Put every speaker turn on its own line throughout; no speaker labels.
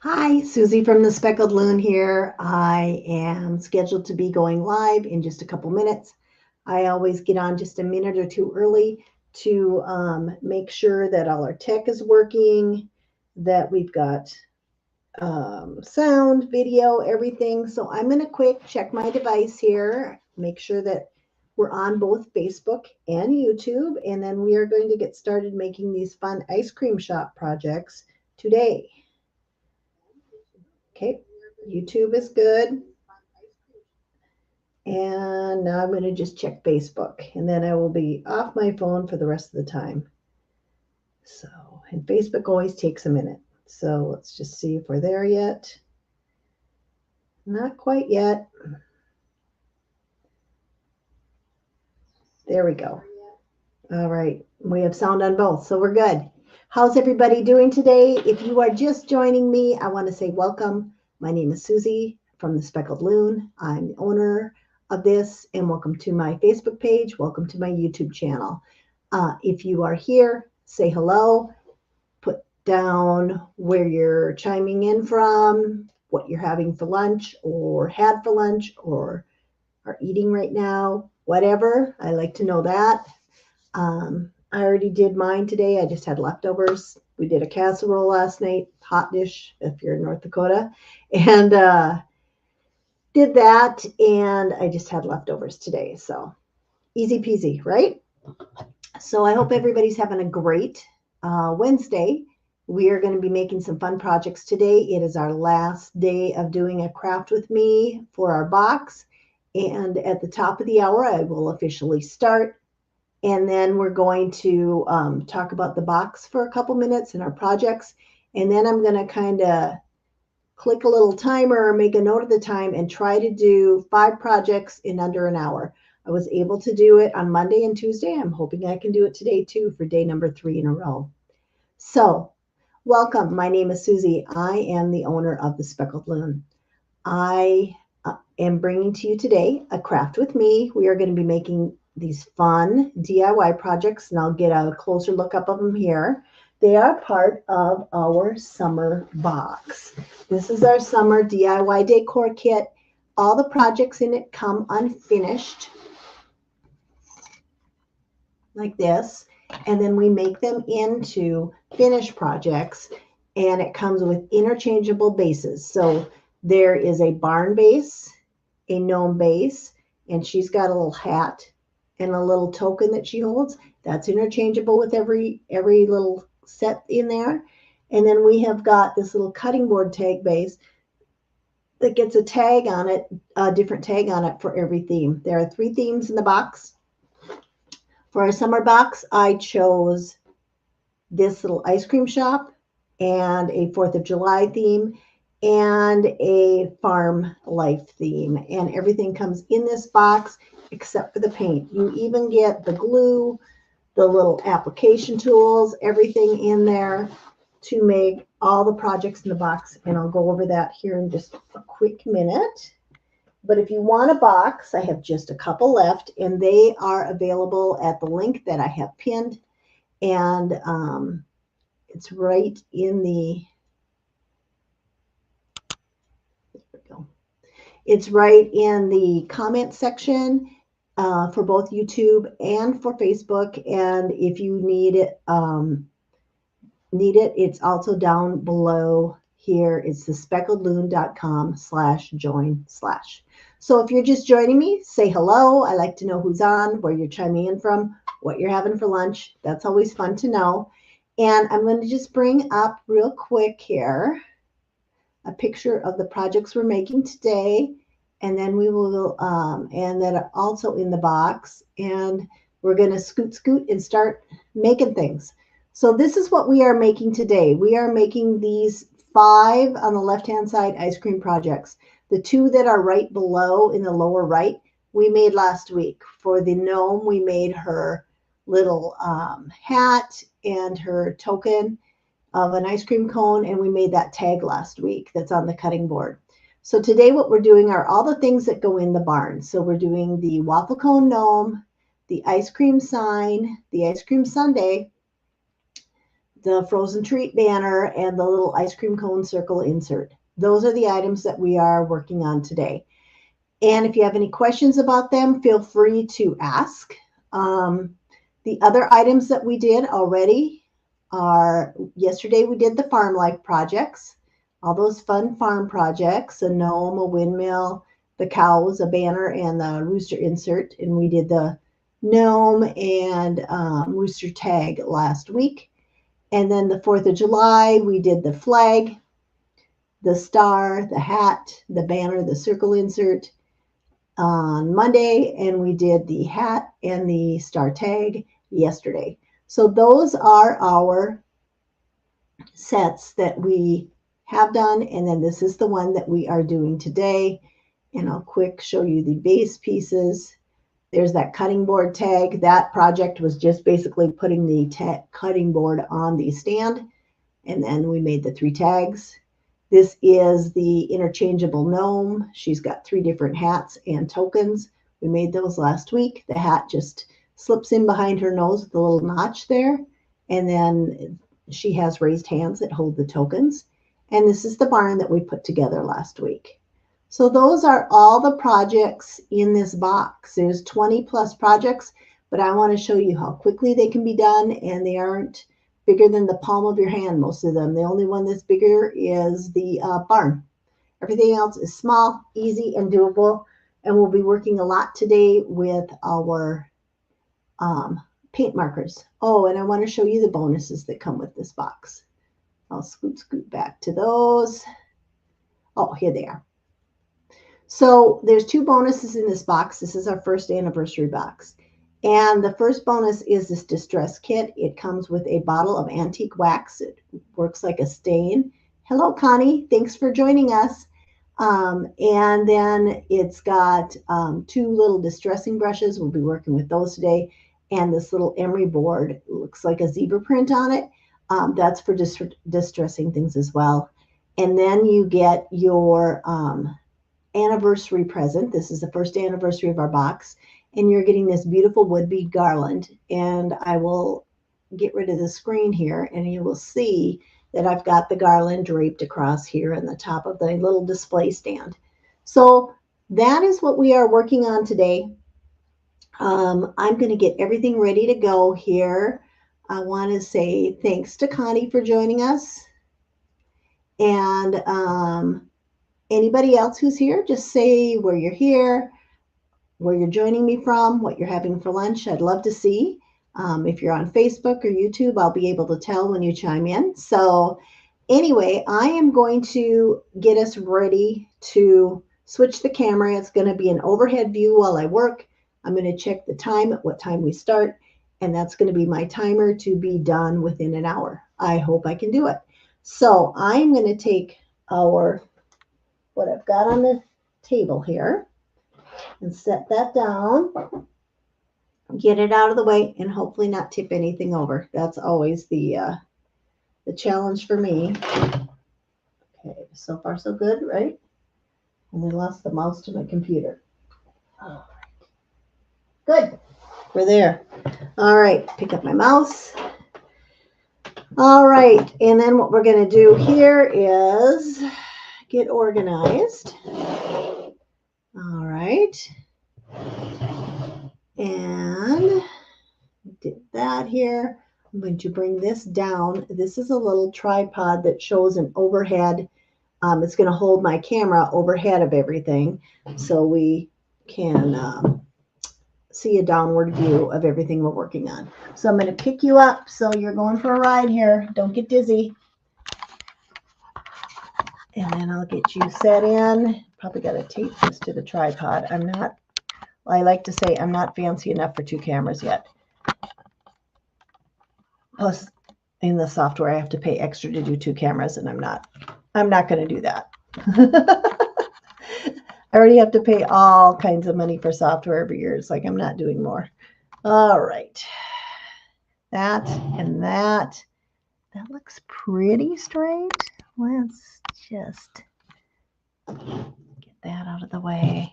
Hi, Susie from the Speckled Loon here. I am scheduled to be going live in just a couple minutes. I always get on just a minute or two early to make sure that all our tech is working, that we've got sound, video, everything. So I'm going to quick check my device here, make sure that we're on both Facebook and YouTube, and then we are going to get started making these fun ice cream shop projects today. Okay, YouTube is good. And now I'm going to just check Facebook, and then I will be off my phone for the rest of the time. So, and Facebook always takes a minute. So let's just see if we're there yet. Not quite yet. There we go. All right. We have sound on both, so we're good. How's everybody doing today? If you are just joining me, I want to say welcome. My name is Susie from the Speckled Loon. I'm the owner of this, and welcome to my Facebook page. Welcome to my YouTube channel. If you are here, say hello. Put down where you're chiming in from, what you're having for lunch, or had for lunch, or are eating right now, whatever. I like to know that. I already did mine today. I just had leftovers. We did a casserole last night, hot dish if you're in North Dakota, and did that. And I just had leftovers today. So easy peasy, right? So I hope everybody's having a great Wednesday. We are going to be making some fun projects today. It is our last day of doing a craft with me for our box. And at the top of the hour, I will officially start. And then we're going to talk about the box for a couple minutes and our projects. And then I'm going to kind of click a little timer, make a note of the time, and try to do 5 projects in under an hour. I was able to do it on Monday and Tuesday. I'm hoping I can do it today too for day number 3 in a row. So welcome. My name is Susie. I am the owner of the Speckled Loon. I am bringing to you today a craft with me. We are going to be making these fun DIY projects, and I'll get a closer look up of them here. They are part of our summer box. This is our summer DIY decor kit. All the projects in it come unfinished, like this, and then we make them into finished projects, and it comes with interchangeable bases. So there is a barn base, a gnome base, and she's got a little hat and a little token that she holds. That's interchangeable with every little set in there. And then we have got this little cutting board tag base that gets a tag on it, a different tag on it for every theme. There are 3 themes in the box. For our summer box, I chose this little ice cream shop and a 4th of July theme and a farm life theme. And everything comes in this box except for the paint. You even get the glue, the little application tools, everything in there to make all the projects in the box. And I'll go over that here in just a quick minute. But if you want a box, I have just a couple left, and they are available at the link that I have pinned. And it's right in the, there we go. It's right in the comment section for both YouTube and for Facebook. And if you need it, it's also down below here. It's the speckledloon.com/join/. So if you're just joining me, say hello. I like to know who's on, where you're chiming in from, what you're having for lunch. That's always fun to know. And I'm going to just bring up real quick here a picture of the projects we're making today. And then we will, and that are also in the box. And we're going to scoot and start making things. So this is what we are making today. We are making these 5 on the left-hand side ice cream projects. The 2 that are right below in the lower right, we made last week. For the gnome, we made her little hat and her token of an ice cream cone, and we made that tag last week that's on the cutting board. So today what we're doing are all the things that go in the barn. So we're doing the waffle cone gnome, the ice cream sign, the ice cream sundae, the frozen treat banner, and the little ice cream cone circle insert. Those are the items that we are working on today. And if you have any questions about them, feel free to ask. The other items that we did already are, yesterday we did the farm life projects, all those fun farm projects, a gnome, a windmill, the cows, a banner, and the rooster insert. And we did the gnome and rooster tag last week. And then the 4th of July, we did the flag, the star, the hat, the banner, the circle insert on Monday, and we did the hat and the star tag yesterday. So those are our sets that we have done, and then this is the one that we are doing today. And I'll quick show you the base pieces. There's that cutting board tag. That project was just basically putting the cutting board on the stand, and then we made the 3 tags. This is the interchangeable gnome. She's got 3 different hats and tokens. We made those last week. The hat just slips in behind her nose with a little notch there, and then she has raised hands that hold the tokens. And this is the barn that we put together last week. So those are all the projects in this box. There's 20 plus projects, but I want to show you how quickly they can be done, and they aren't bigger than the palm of your hand, most of them. The only one that's bigger is the barn. Everything else is small, easy, and doable. And we'll be working a lot today with our paint markers. Oh, and I want to show you the bonuses that come with this box. I'll scoot back to those. Oh, here they are. So there's 2 bonuses in this box. This is our first anniversary box. And the first bonus is this distress kit. It comes with a bottle of antique wax. It works like a stain. Hello, Connie. Thanks for joining us. And then it's got 2 little distressing brushes. We'll be working with those today. And this little emery board. It looks like a zebra print on it. That's for distressing things as well. And then you get your anniversary present. This is the first anniversary of our box. And you're getting this beautiful wood bead garland. And I will get rid of the screen here, and you will see that I've got the garland draped across here on the top of the little display stand. So that is what we are working on today. I'm going to get everything ready to go here. I want to say thanks to Connie for joining us. And anybody else who's here, just say where you're here, where you're joining me from, what you're having for lunch. I'd love to see. If you're on Facebook or YouTube, I'll be able to tell when you chime in. So anyway, I am going to get us ready to switch the camera. It's going to be an overhead view while I work. I'm going to check the time at what time we start, and that's going to be my timer to be done within an hour. I hope I can do it. So I'm going to take what I've got on the table here and set that down, get it out of the way, and hopefully not tip anything over. That's always the challenge for me. Okay, so far so good, right? Only lost the mouse to my computer. All right. Good. We're there. All right, pick up my mouse. All right, and then what we're going to do here is get organized. All right. And did that here. I'm going to bring this down. This is a little tripod that shows an overhead. It's going to hold my camera overhead of everything, so we can see a downward view of everything we're working on. So I'm going to pick you up, so you're going for a ride here. Don't get dizzy. And then I'll get you set in. Probably got to tape this to the tripod. I like to say I'm not fancy enough for 2 cameras yet. Plus, in the software, I have to pay extra to do 2 cameras, and I'm not going to do that. I already have to pay all kinds of money for software every year. It's like I'm not doing more. All right. That and that. That looks pretty straight. Let's just get that out of the way.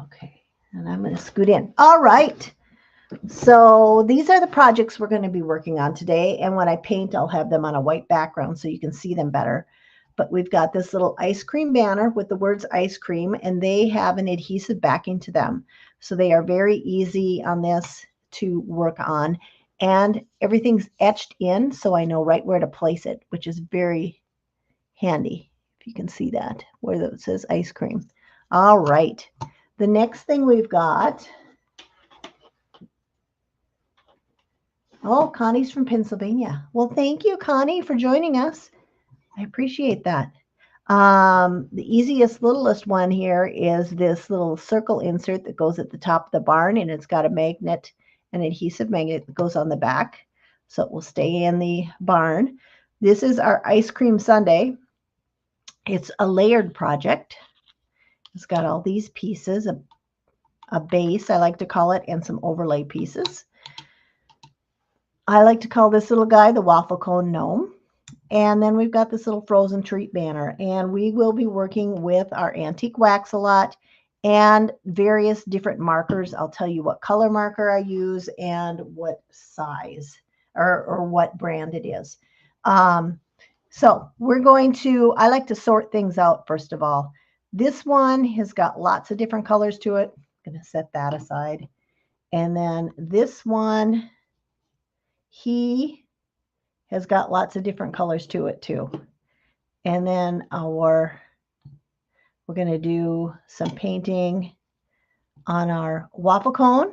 Okay. And I'm going to scoot in. All right. So these are the projects we're going to be working on today. And when I paint, I'll have them on a white background so you can see them better. But we've got this little ice cream banner with the words ice cream, and they have an adhesive backing to them. So they are very easy on this to work on. And everything's etched in, so I know right where to place it, which is very handy. If you can see that, where it says ice cream. All right. The next thing we've got, oh, Connie's from Pennsylvania. Well, thank you, Connie, for joining us. I appreciate that. The easiest, littlest one here is this little circle insert that goes at the top of the barn, and it's got a magnet, an adhesive magnet that goes on the back, so it will stay in the barn. This is our ice cream sundae. It's a layered project. It's got all these pieces, a base, I like to call it, and some overlay pieces. I like to call this little guy the waffle cone gnome. And then we've got this little frozen treat banner. And we will be working with our antique wax a lot and various different markers. I'll tell you what color marker I use and what size or what brand it is. So we're going to, I like to sort things out first of all. This one has got lots of different colors to it. I'm going to set that aside. And then this one, he has got lots of different colors to it too. And then we're going to do some painting on our waffle cone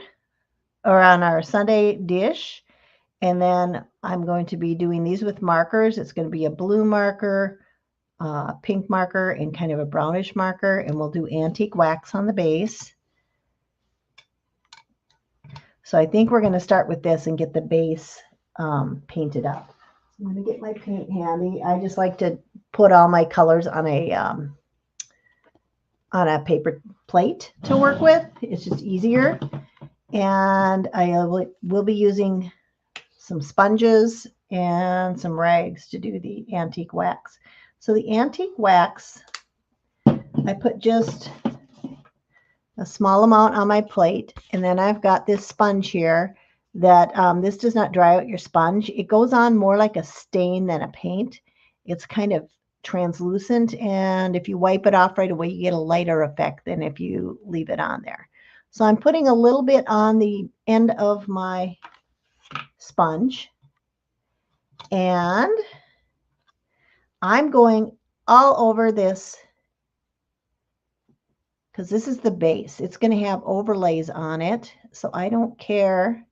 or on our sundae dish. And then I'm going to be doing these with markers. It's going to be a blue marker, pink marker, and kind of a brownish marker. And we'll do antique wax on the base. So I think we're going to start with this and get the base painted up. I'm going to get my paint handy. I just like to put all my colors on a paper plate to work with. It's just easier. And I will be using some sponges and some rags to do the antique wax. So the antique wax, I put just a small amount on my plate. And then I've got this sponge here that this does not dry out your sponge. It goes on more like a stain than a paint. It's kind of translucent, and if you wipe it off right away, you get a lighter effect than if you leave it on there. So I'm putting a little bit on the end of my sponge, and I'm going all over this because this is the base. It's going to have overlays on it, so I don't care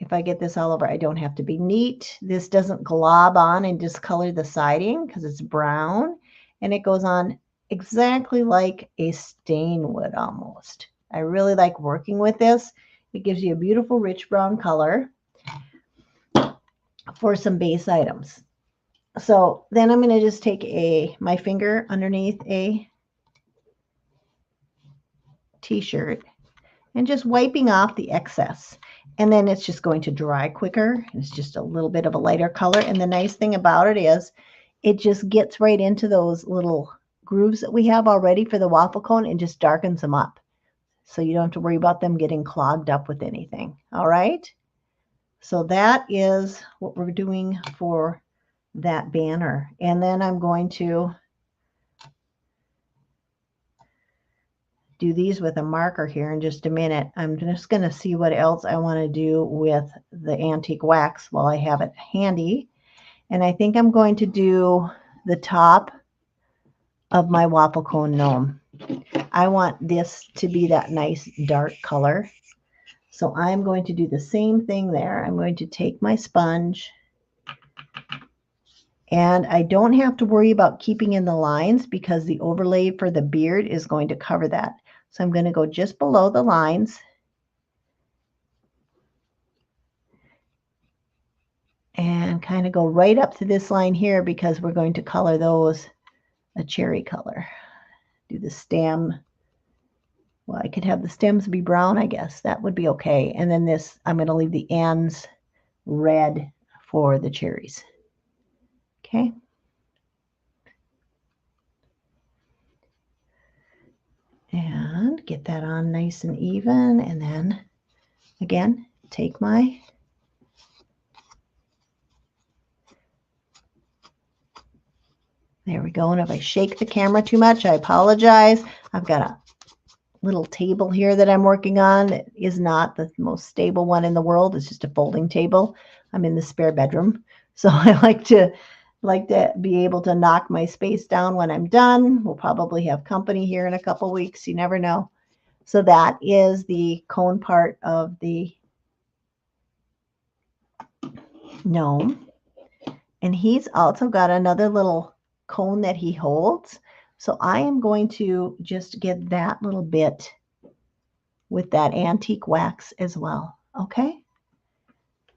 if I get this all over. I don't have to be neat. This doesn't glob on and discolor the siding because it's brown, and it goes on exactly like a stain would almost. I really like working with this. It gives you a beautiful rich brown color for some base items. So then I'm going to just take my finger underneath a t-shirt and just wiping off the excess. And then it's just going to dry quicker. It's just a little bit of a lighter color. And the nice thing about it is it just gets right into those little grooves that we have already for the waffle cone and just darkens them up. So you don't have to worry about them getting clogged up with anything. All right. So that is what we're doing for that banner. And then I'm going to do these with a marker here in just a minute. I'm just going to see what else I want to do with the antique wax while I have it handy. And I think I'm going to do the top of my waffle cone gnome. I want this to be that nice dark color. So I'm going to do the same thing there. I'm going to take my sponge, and I don't have to worry about keeping in the lines because the overlay for the beard is going to cover that. So I'm going to go just below the lines and kind of go right up to this line here because we're going to color those a cherry color. Do the stem. Well, I could have the stems be brown, I guess. That would be okay. And then this, I'm going to leave the ends red for the cherries. Okay. And get that on nice and even. And then again, take my there we go. And if I shake the camera too much, I apologize. I've got a little table here that I'm working on. It is not the most stable one in the world. It's just a folding table. I'm in the spare bedroom. So I like to be able to knock my space down when I'm done. We'll probably have company here in a couple weeks. You never know. So that is the cone part of the gnome. And he's also got another little cone that he holds. So I am going to just get that little bit with that antique wax as well. Okay.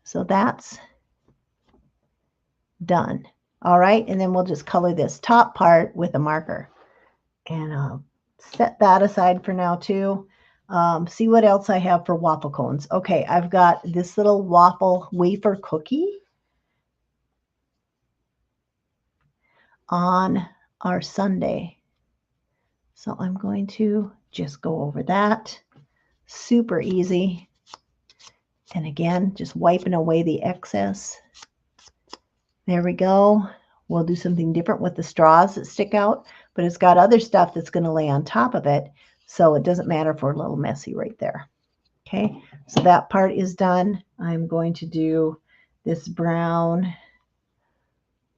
So that's done. All right. And then we'll just color this top part with a marker. And I'll set that aside for now too. See what else I have for waffle cones. Okay. I've got this little waffle wafer cookie on our sundae. So I'm going to just go over that. Super easy. And again, just wiping away the excess. There we go. We'll do something different with the straws that stick out, but it's got other stuff that's going to lay on top of it. So it doesn't matter if we're a little messy right there. Okay, so that part is done. I'm going to do this brown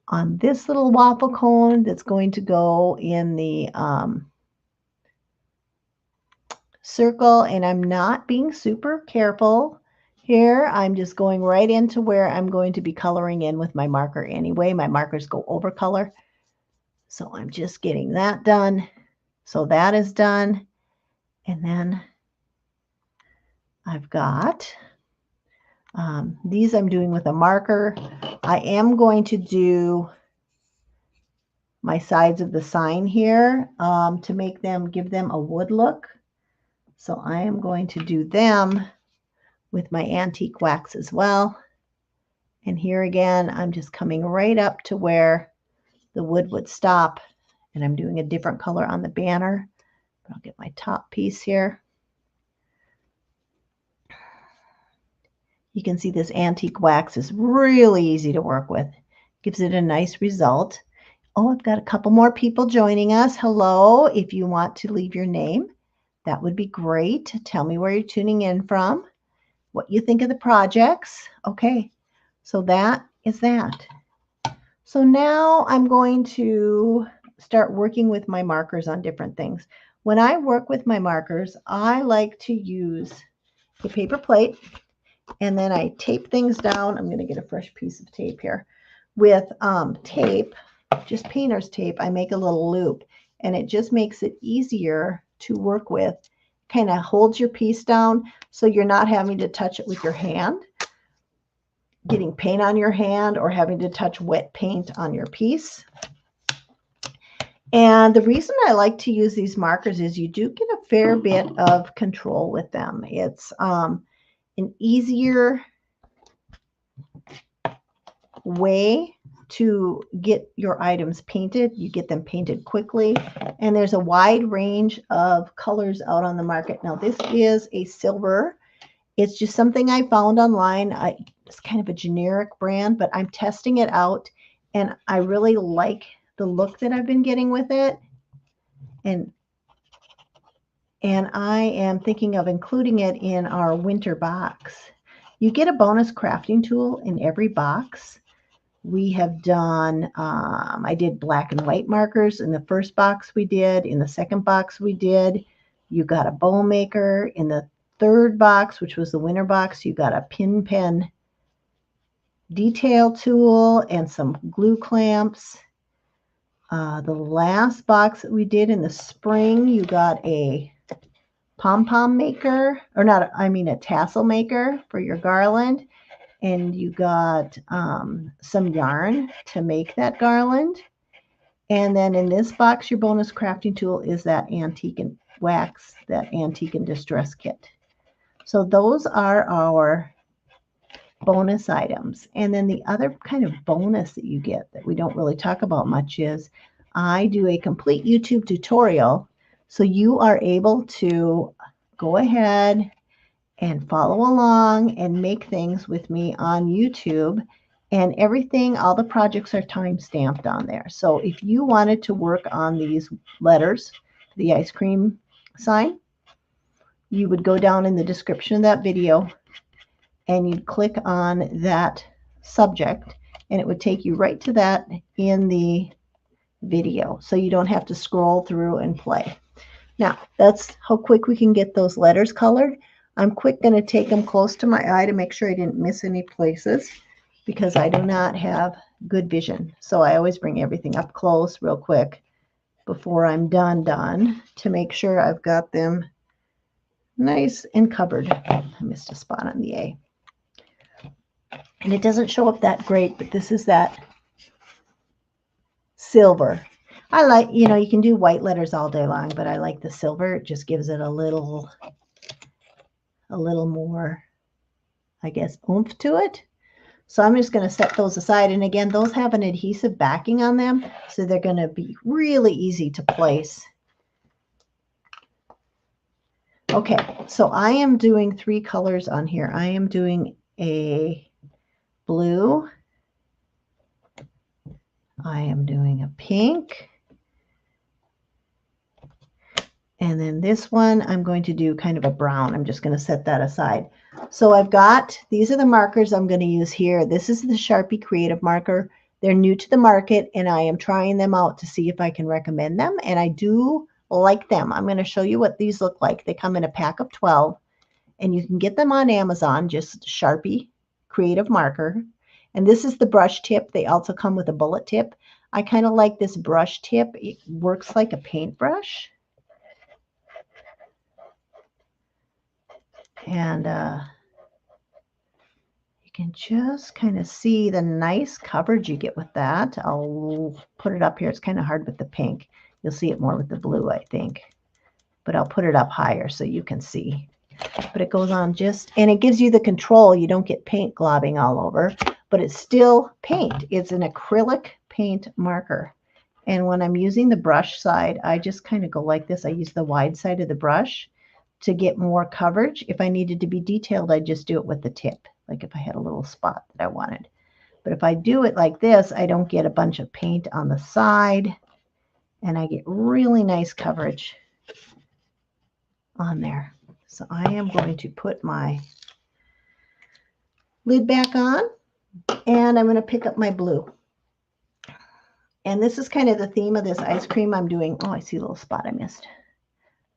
on this little waffle cone that's going to go in the circle, and I'm not being super careful here. I'm just going right into where I'm going to be coloring in with my marker anyway. My markers go over color. So I'm just getting that done. So that is done. And then I've got these I'm doing with a marker. I am going to do my sides of the sign here to make them, give them a wood look. So I am going to do them with my antique wax as well. And here again, I'm just coming right up to where the wood would stop. And I'm doing a different color on the banner. I'll get my top piece here. You can see this antique wax is really easy to work with. Gives it a nice result. Oh, I've got a couple more people joining us. Hello. If you want to leave your name, that would be great. Tell me where you're tuning in from, what you think of the projects. Okay, so that is that. So now I'm going to start working with my markers on different things. When I work with my markers, I like to use a paper plate, and then I tape things down. I'm going to get a fresh piece of tape here. With tape, just painter's tape, I make a little loop, and it just makes it easier to work with. Kind of holds your piece down so you're not having to touch it with your hand, getting paint on your hand, or having to touch wet paint on your piece. And the reason I like to use these markers is you do get a fair bit of control with them. It's an easier way to get your items painted. You get them painted quickly, and there's a wide range of colors out on the market. Now this is a silver. It's just something I found online. It's kind of a generic brand, but I'm testing it out, and I really like the look that I've been getting with it. And I am thinking of including it in our winter box. You get a bonus crafting tool in every box. We have done, I did black and white markers in the first box we did. In the second box we did. You got a bow maker. In the third box, which was the winter box, you got a pin pen detail tool and some glue clamps. The last box that we did in the spring, you got a pom-pom maker, or not, I mean a tassel maker for your garland. And you got some yarn to make that garland. And then in this box, your bonus crafting tool is that antique and wax, that antique and distress kit. So those are our bonus items. And then the other kind of bonus that you get that we don't really talk about much is I do a complete YouTube tutorial. So you are able to go ahead and follow along and make things with me on YouTube. And everything, all the projects are time stamped on there. So if you wanted to work on these letters, the ice cream sign, you would go down in the description of that video and you'd click on that subject and it would take you right to that in the video. So you don't have to scroll through and play. Now, that's how quick we can get those letters colored. I'm quick going to take them close to my eye to make sure I didn't miss any places because I do not have good vision. So I always bring everything up close real quick before I'm done to make sure I've got them nice and covered. I missed a spot on the A. And it doesn't show up that great, but this is that silver. I like, you know, you can do white letters all day long, but I like the silver. It just gives it a little more, I guess, oomph to it. So I'm just going to set those aside. And again, those have an adhesive backing on them, so they're going to be really easy to place. Okay, so I am doing 3 colors on here. I am doing a blue. I am doing a pink. And then this one, I'm going to do kind of a brown. I'm just going to set that aside. So I've got, these are the markers I'm going to use here. This is the Sharpie Creative Marker. They're new to the market, and I am trying them out to see if I can recommend them. And I do like them. I'm going to show you what these look like. They come in a pack of 12, and you can get them on Amazon, just Sharpie Creative Marker. And this is the brush tip. They also come with a bullet tip. I kind of like this brush tip. It works like a paintbrush. And you can just kind of see the nice coverage you get with that. I'll put it up here. It's kind of hard with the pink. You'll see it more with the blue, I think. But I'll put it up higher so you can see. But it goes on just, and it gives you the control. You don't get paint globbing all over, but it's still paint. It's an acrylic paint marker. And when I'm using the brush side, I just kind of go like this. I use the wide side of the brush to get more coverage. If I needed to be detailed, I'd just do it with the tip, like if I had a little spot that I wanted. But if I do it like this, I don't get a bunch of paint on the side, and I get really nice coverage on there. So I am going to put my lid back on, and I'm going to pick up my blue. And this is kind of the theme of this ice cream I'm doing. Oh, I see a little spot I missed.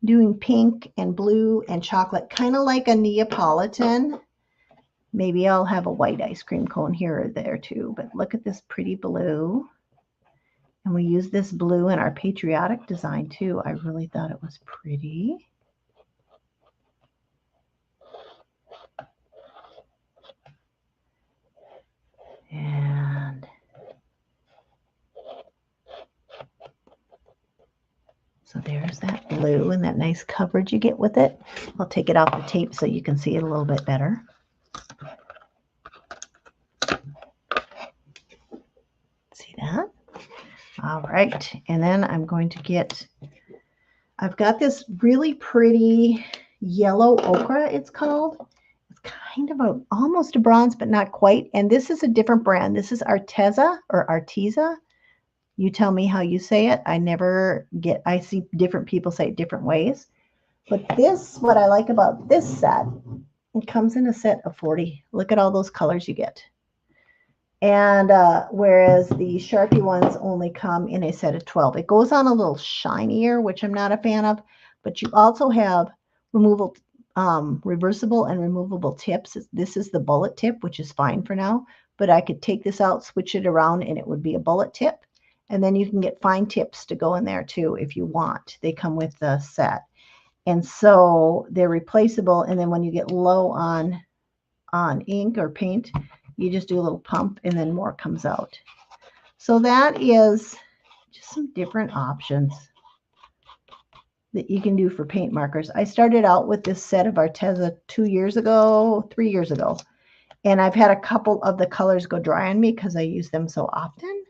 Doing pink and blue and chocolate, kind of like a Neapolitan. Maybe I'll have a white ice cream cone here or there too, but look at this pretty blue. And we use this blue in our patriotic design too. I really thought it was pretty. And so there's that blue and that nice coverage you get with it. I'll take it off the tape so you can see it a little bit better. See that? All right. And then I'm going to get, I've got this really pretty yellow ochre, it's called. It's kind of almost a bronze, but not quite. And this is a different brand. This is Arteza or Arteza. You tell me how you say it. I see different people say it different ways. But this, what I like about this set, it comes in a set of 40. Look at all those colors you get. And whereas the Sharpie ones only come in a set of 12. It goes on a little shinier, which I'm not a fan of. But you also have removable, reversible and removable tips. This is the bullet tip, which is fine for now. But I could take this out, switch it around, and it would be a bullet tip. And then you can get fine tips to go in there too if you want. They come with the set. And so they're replaceable. And then when you get low on ink or paint, you just do a little pump and then more comes out. So that is just some different options that you can do for paint markers. I started out with this set of Arteza 3 years ago. And I've had a couple of the colors go dry on me because I use them so often.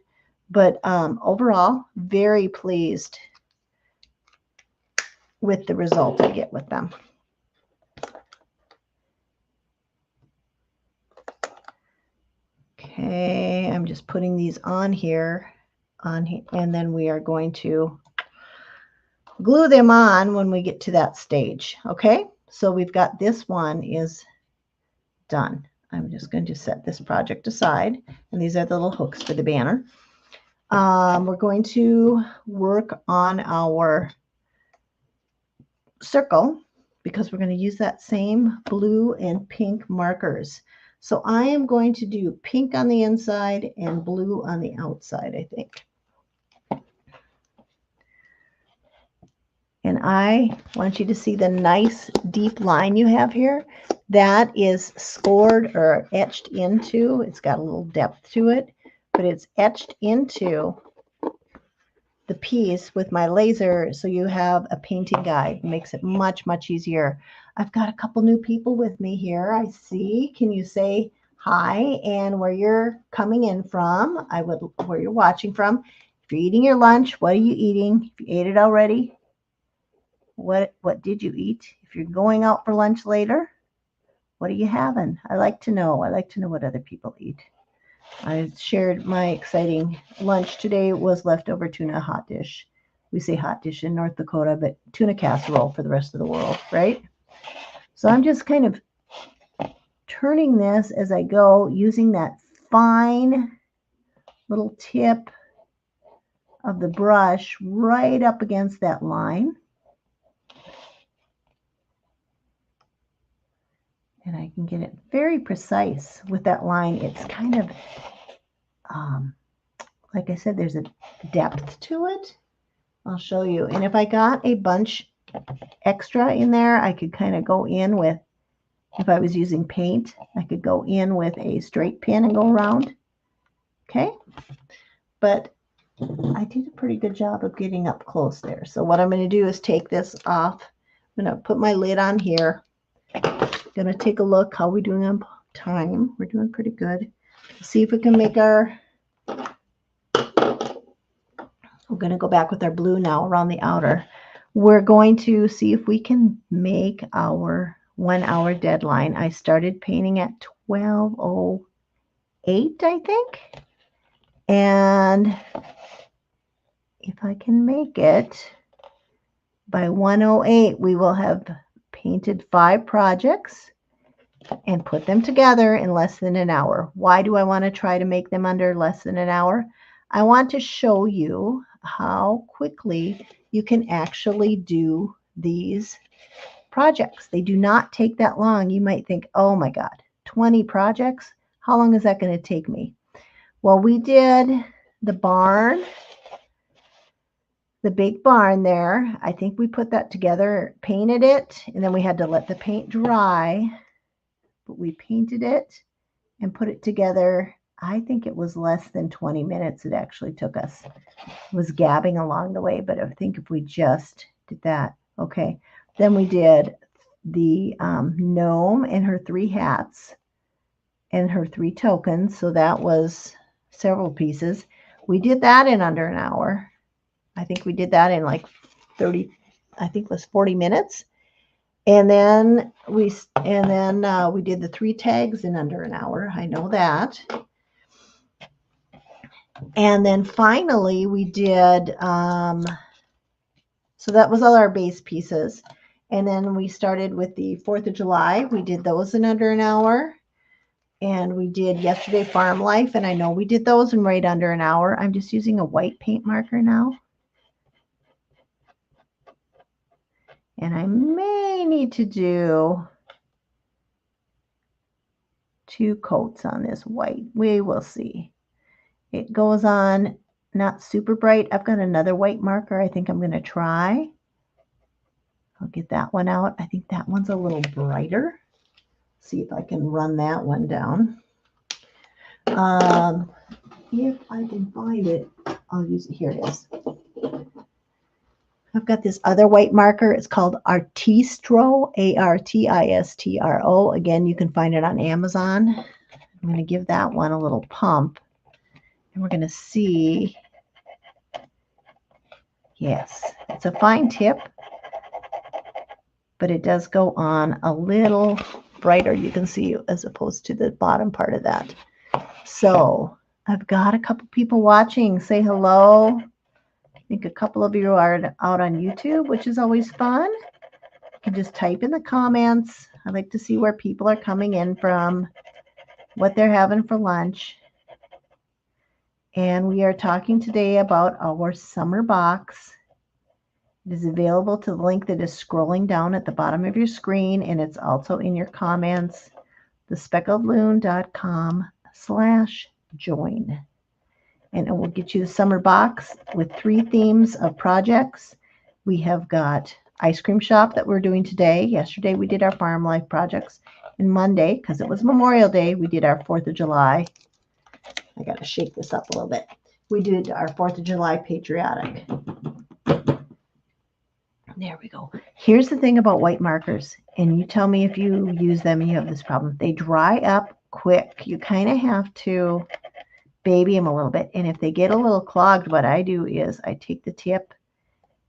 But overall, very pleased with the result I get with them. Okay, I'm just putting these on here, and then we are going to glue them on when we get to that stage. Okay, so we've got this one is done. I'm just going to set this project aside, and these are the little hooks for the banner. We're going to work on our circle because we're going to use that same blue and pink markers. So I am going to do pink on the inside and blue on the outside, I think. And I want you to see the nice deep line you have here. That is scored or etched into. It's got a little depth to it, but it's etched into the piece with my laser, so you have a painting guide. It makes it much, much easier. I've got a couple new people with me here. I see. Can you say hi and where you're coming in from? Where you're watching from. If you're eating your lunch, what are you eating? If you ate it already, what did you eat? If you're going out for lunch later, what are you having? I like to know. I like to know what other people eat. I shared my exciting lunch today was leftover tuna hot dish. We say hot dish in North Dakota, but tuna casserole for the rest of the world, right? So I'm just kind of turning this as I go, using that fine little tip of the brush right up against that line. And I can get it very precise with that line. It's kind of, like I said, there's a depth to it. I'll show you. And if I got a bunch extra in there, I could kind of go in with, if I was using paint, I could go in with a straight pin and go around. Okay. But I did a pretty good job of getting up close there. So what I'm going to do is take this off. I'm going to put my lid on here. Going to take a look how we're doing on time. We're doing pretty good. See if we can make our, we're going to go back with our blue now around the outer. We're going to see if we can make our 1 hour deadline. I started painting at 12:08, I think. And if I can make it by 1:08, we will have painted 5 projects and put them together in less than an hour. Why do I want to try to make them under less than an hour? I want to show you how quickly you can actually do these projects. They do not take that long. You might think, oh my God, 20 projects? How long is that going to take me? Well, we did the barn, the big barn there. I think we put that together, painted it, and then we had to let the paint dry. But we painted it and put it together. I think it was less than 20 minutes it actually took us. It was gabbing along the way, but I think if we just did that. Okay. Then we did the gnome and her 3 hats and her 3 tokens. So that was several pieces. We did that in under an hour. I think we did that in like 30, I think it was 40 minutes. And then we did the 3 tags in under an hour. I know that. And then finally we did, so that was all our base pieces. And then we started with the 4th of July. We did those in under an hour. And we did yesterday Farm Life. And I know we did those in right under an hour. I'm just using a white paint marker now. And I may need to do 2 coats on this white. We will see. It goes on not super bright. I've got another white marker I think I'm going to try. I'll get that one out. I think that one's a little brighter. See if I can run that one down. If I can find it, I'll use it. Here it is. I've got this other white marker. It's called Artistro, Artistro. Again, you can find it on Amazon. I'm going to give that one a little pump. And we're going to see. Yes, it's a fine tip, but it does go on a little brighter, you can see, as opposed to the bottom part of that. So I've got a couple people watching. Say hello. I think a couple of you are out on YouTube, which is always fun. You can just type in the comments. I like to see where people are coming in from, what they're having for lunch. And we are talking today about our summer box. It is available to the link that is scrolling down at the bottom of your screen, and it's also in your comments, thespeckedloon.com/join. And it will get you the summer box with 3 themes of projects. We have got Ice Cream Shop that we're doing today. Yesterday we did our farm life projects. And Monday, because it was Memorial Day, we did our 4th of July. I got to shake this up a little bit. We did our 4th of July patriotic. There we go. Here's the thing about white markers, and you tell me if you use them and you have this problem. They dry up quick. You kind of have to baby them a little bit. And if they get a little clogged, what I do is I take the tip,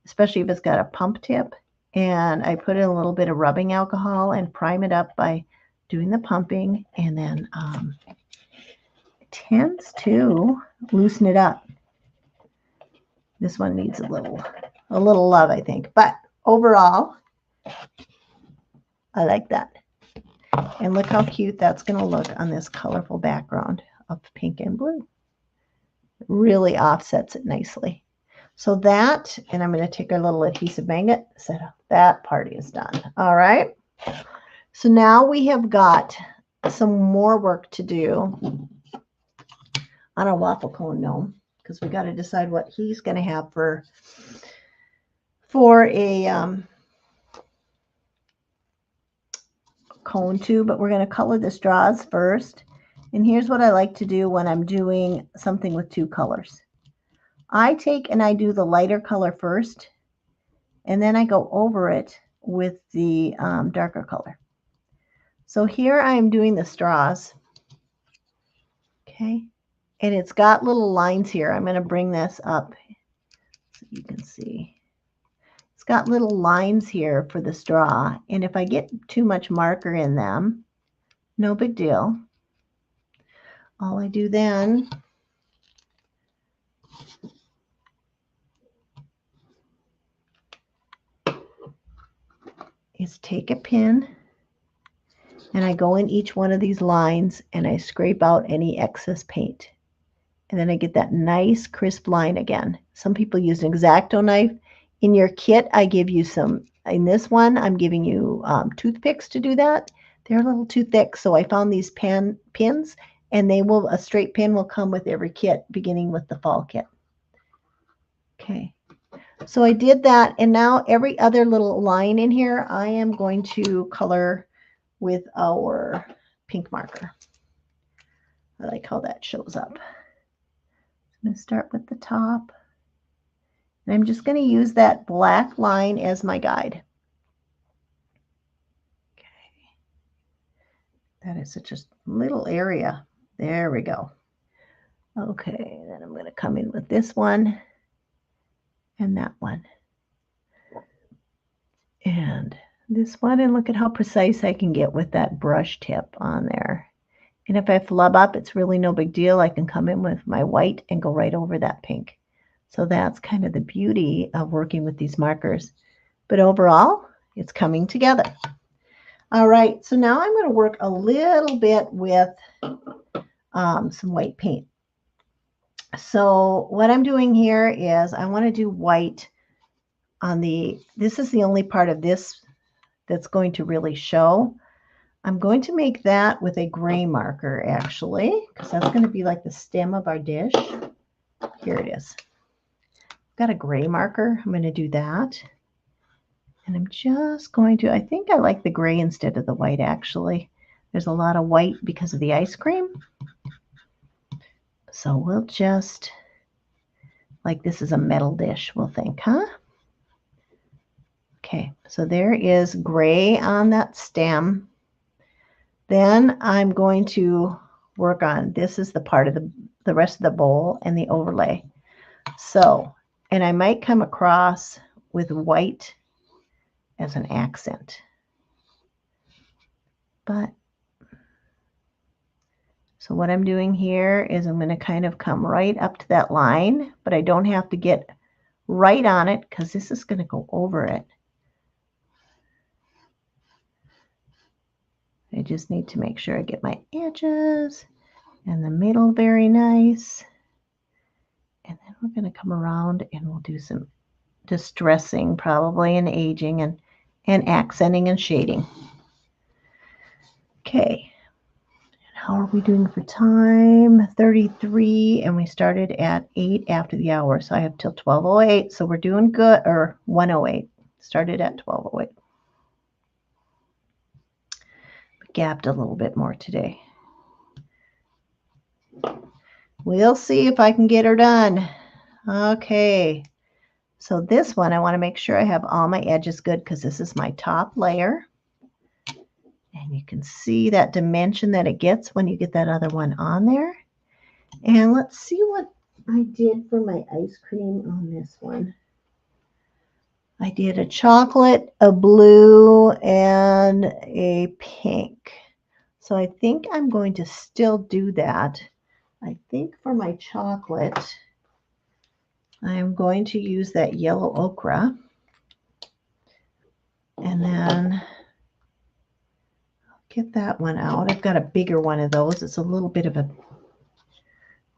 especially if it's got a pump tip, and I put in a little bit of rubbing alcohol and prime it up by doing the pumping, and then it tends to loosen it up. This one needs a little love, I think. But overall, I like that. And look how cute that's going to look on this colorful background of pink and blue. It really offsets it nicely. So that, and I'm going to take our little adhesive magnet, so that part is done. All right. So now we have got some more work to do on our waffle cone gnome, because we got to decide what he's going to have for a cone too, but we're going to color the straws first. And here's what I like to do when I'm doing something with 2 colors. I take and I do the lighter color first, and then I go over it with the darker color. So here I'm doing the straws. Okay. And it's got little lines here. I'm going to bring this up so you can see. It's got little lines here for the straw. And if I get too much marker in them, no big deal. All I do then is take a pin and I go in each one of these lines and I scrape out any excess paint. And then I get that nice crisp line again. Some people use an X-Acto knife. In your kit, I give you some. In this one, I'm giving you toothpicks to do that. They're a little too thick, so I found these pins, and a straight pin will come with every kit, beginning with the fall kit. Okay, so I did that, and now every other little line in here, I am going to color with our pink marker. I like how that shows up. I'm going to start with the top. And I'm just going to use that black line as my guide. Okay. That is such a little area. There we go. Okay, then I'm going to come in with this one and that one. And this one, and look at how precise I can get with that brush tip on there. And if I flub up, it's really no big deal. I can come in with my white and go right over that pink. So that's kind of the beauty of working with these markers. But overall, it's coming together. All right, so now I'm going to work a little bit with some white paint. So what I'm doing here is I want to do white on this is the only part of this that's going to really show. I'm going to make that with a gray marker, actually, because that's going to be like the stem of our dish. Here it is. Got a gray marker. I'm going to do that. And I'm just going to, I think I like the gray instead of the white, actually. There's a lot of white because of the ice cream. So we'll just, like this is a metal dish, we'll think, huh? Okay, so there is gray on that stem. Then I'm going to work on, this is the part of the rest of the bowl and the overlay. So, and I might come across with white as an accent. So So what I'm doing here is I'm going to kind of come right up to that line, but I don't have to get right on it because this is going to go over it. I just need to make sure I get my edges and the middle very nice. And then we're going to come around and we'll do some distressing probably and aging and accenting and shading. Okay. How are we doing for time? 33, and we started at 8 after the hour. So I have till 12:08. So we're doing good, or 1:08. Started at 12:08. Gapped a little bit more today. We'll see if I can get her done. Okay. So this one, I want to make sure I have all my edges good because this is my top layer. And you can see that dimension that it gets when you get that other one on there. And let's see what I did for my ice cream on this one. I did a chocolate, a blue, and a pink. So I think I'm going to still do that. I think for my chocolate, I'm going to use that yellow ochre. And then I'll get that one out. I've got a bigger one of those. It's a little bit of a,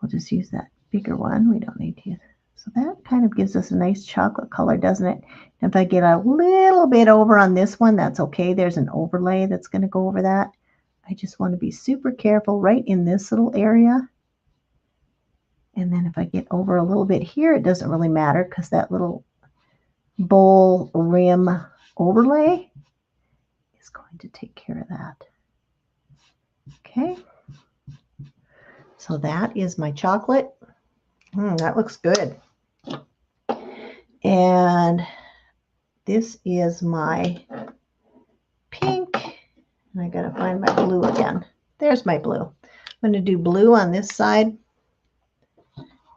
we'll just use that bigger one. We don't need to use it. So that kind of gives us a nice chocolate color, doesn't it? If I get a little bit over on this one, that's okay. There's an overlay that's going to go over that. I just want to be super careful right in this little area. And then if I get over a little bit here, it doesn't really matter because that little bowl rim overlay is going to take care of that. Okay. So that is my chocolate. That looks good. And this is my pink. And I got to find my blue again. There's my blue. I'm going to do blue on this side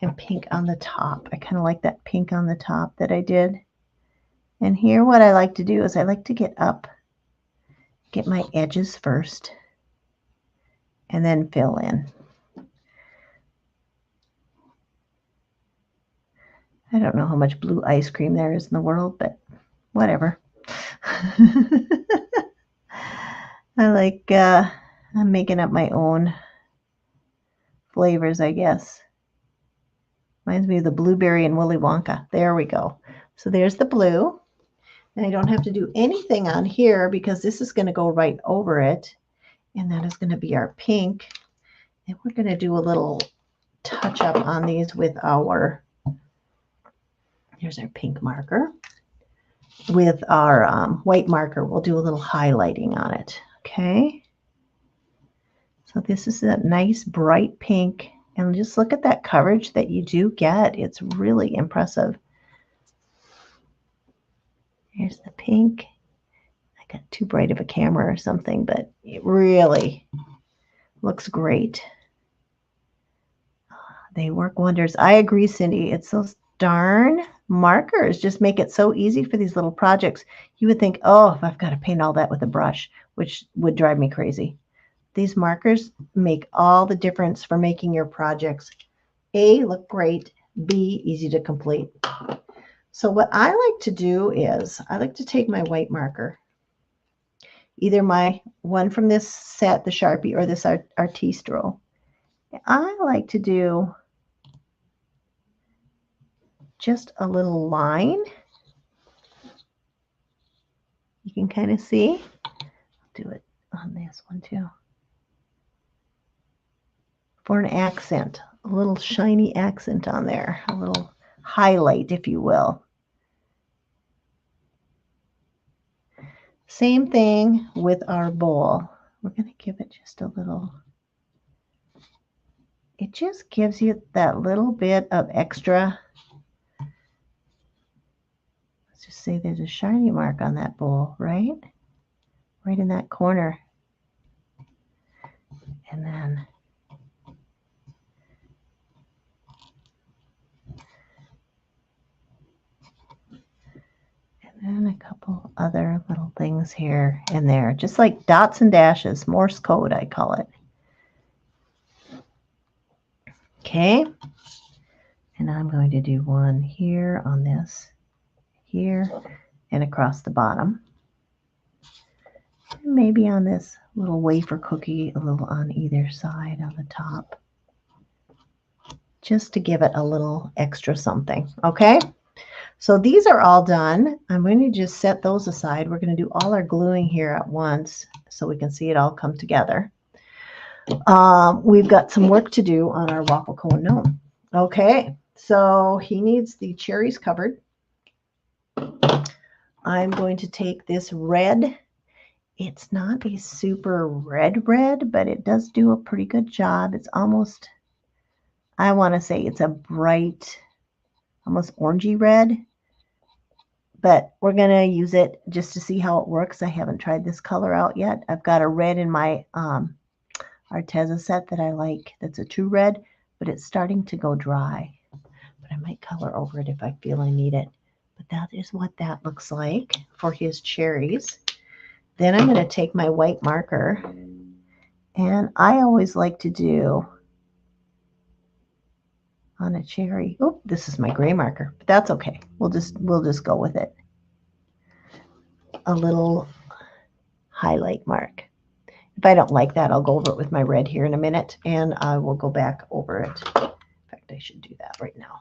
and pink on the top. I kind of like that pink on the top that I did. And here what I like to do is I like to get up, get my edges first, and then fill in. I don't know how much blue ice cream there is in the world, but whatever. I like, I'm making up my own flavors, I guess. Reminds me of the blueberry and Willy Wonka. There we go. So there's the blue. And I don't have to do anything on here because this is going to go right over it. And that is going to be our pink. And we're going to do a little touch up on these with our, here's our pink marker. With our white marker, we'll do a little highlighting on it. Okay. So this is that nice bright pink. And just look at that coverage that you do get. It's really impressive. Here's the pink. I got too bright of a camera or something, but it really looks great. They work wonders. I agree, Cindy. It's those darn markers just make it so easy for these little projects. You would think, oh, if I've got to paint all that with a brush, which would drive me crazy. These markers make all the difference for making your projects A, look great, B, easy to complete. So what I like to do is I like to take my white marker, either my one from this set, the Sharpie, or this Artistro. I like to do just a little line. You can kind of see. I'll do it on this one too. For an accent, a little shiny accent on there, a little highlight, if you will. Same thing with our bowl. We're going to give it just a little. It just gives you that little bit of extra. Let's just say there's a shiny mark on that bowl, right? Right in that corner. And then and a couple other little things here and there, just like dots and dashes, Morse code, I call it. Okay. And I'm going to do one here on this, here, and across the bottom. And maybe on this little wafer cookie, a little on either side on the top. Just to give it a little extra something, okay? So these are all done. I'm going to just set those aside. We're going to do all our gluing here at once so we can see it all come together. We've got some work to do on our waffle cone gnome. Okay, so he needs the cherries covered. I'm going to take this red. It's not a super red, but it does do a pretty good job. It's almost, I want to say it's a bright, almost orangey red. But we're going to use it just to see how it works. I haven't tried this color out yet. I've got a red in my Arteza set that I like. That's a true red, but it's starting to go dry. But I might color over it if I feel I need it. But that is what that looks like for his cherries. Then I'm going to take my white marker. And I always like to do on a cherry. Oh, this is my gray marker, but that's okay. We'll just go with it. A little highlight mark. If I don't like that, I'll go over it with my red here in a minute, and I will go back over it. In fact, I should do that right now.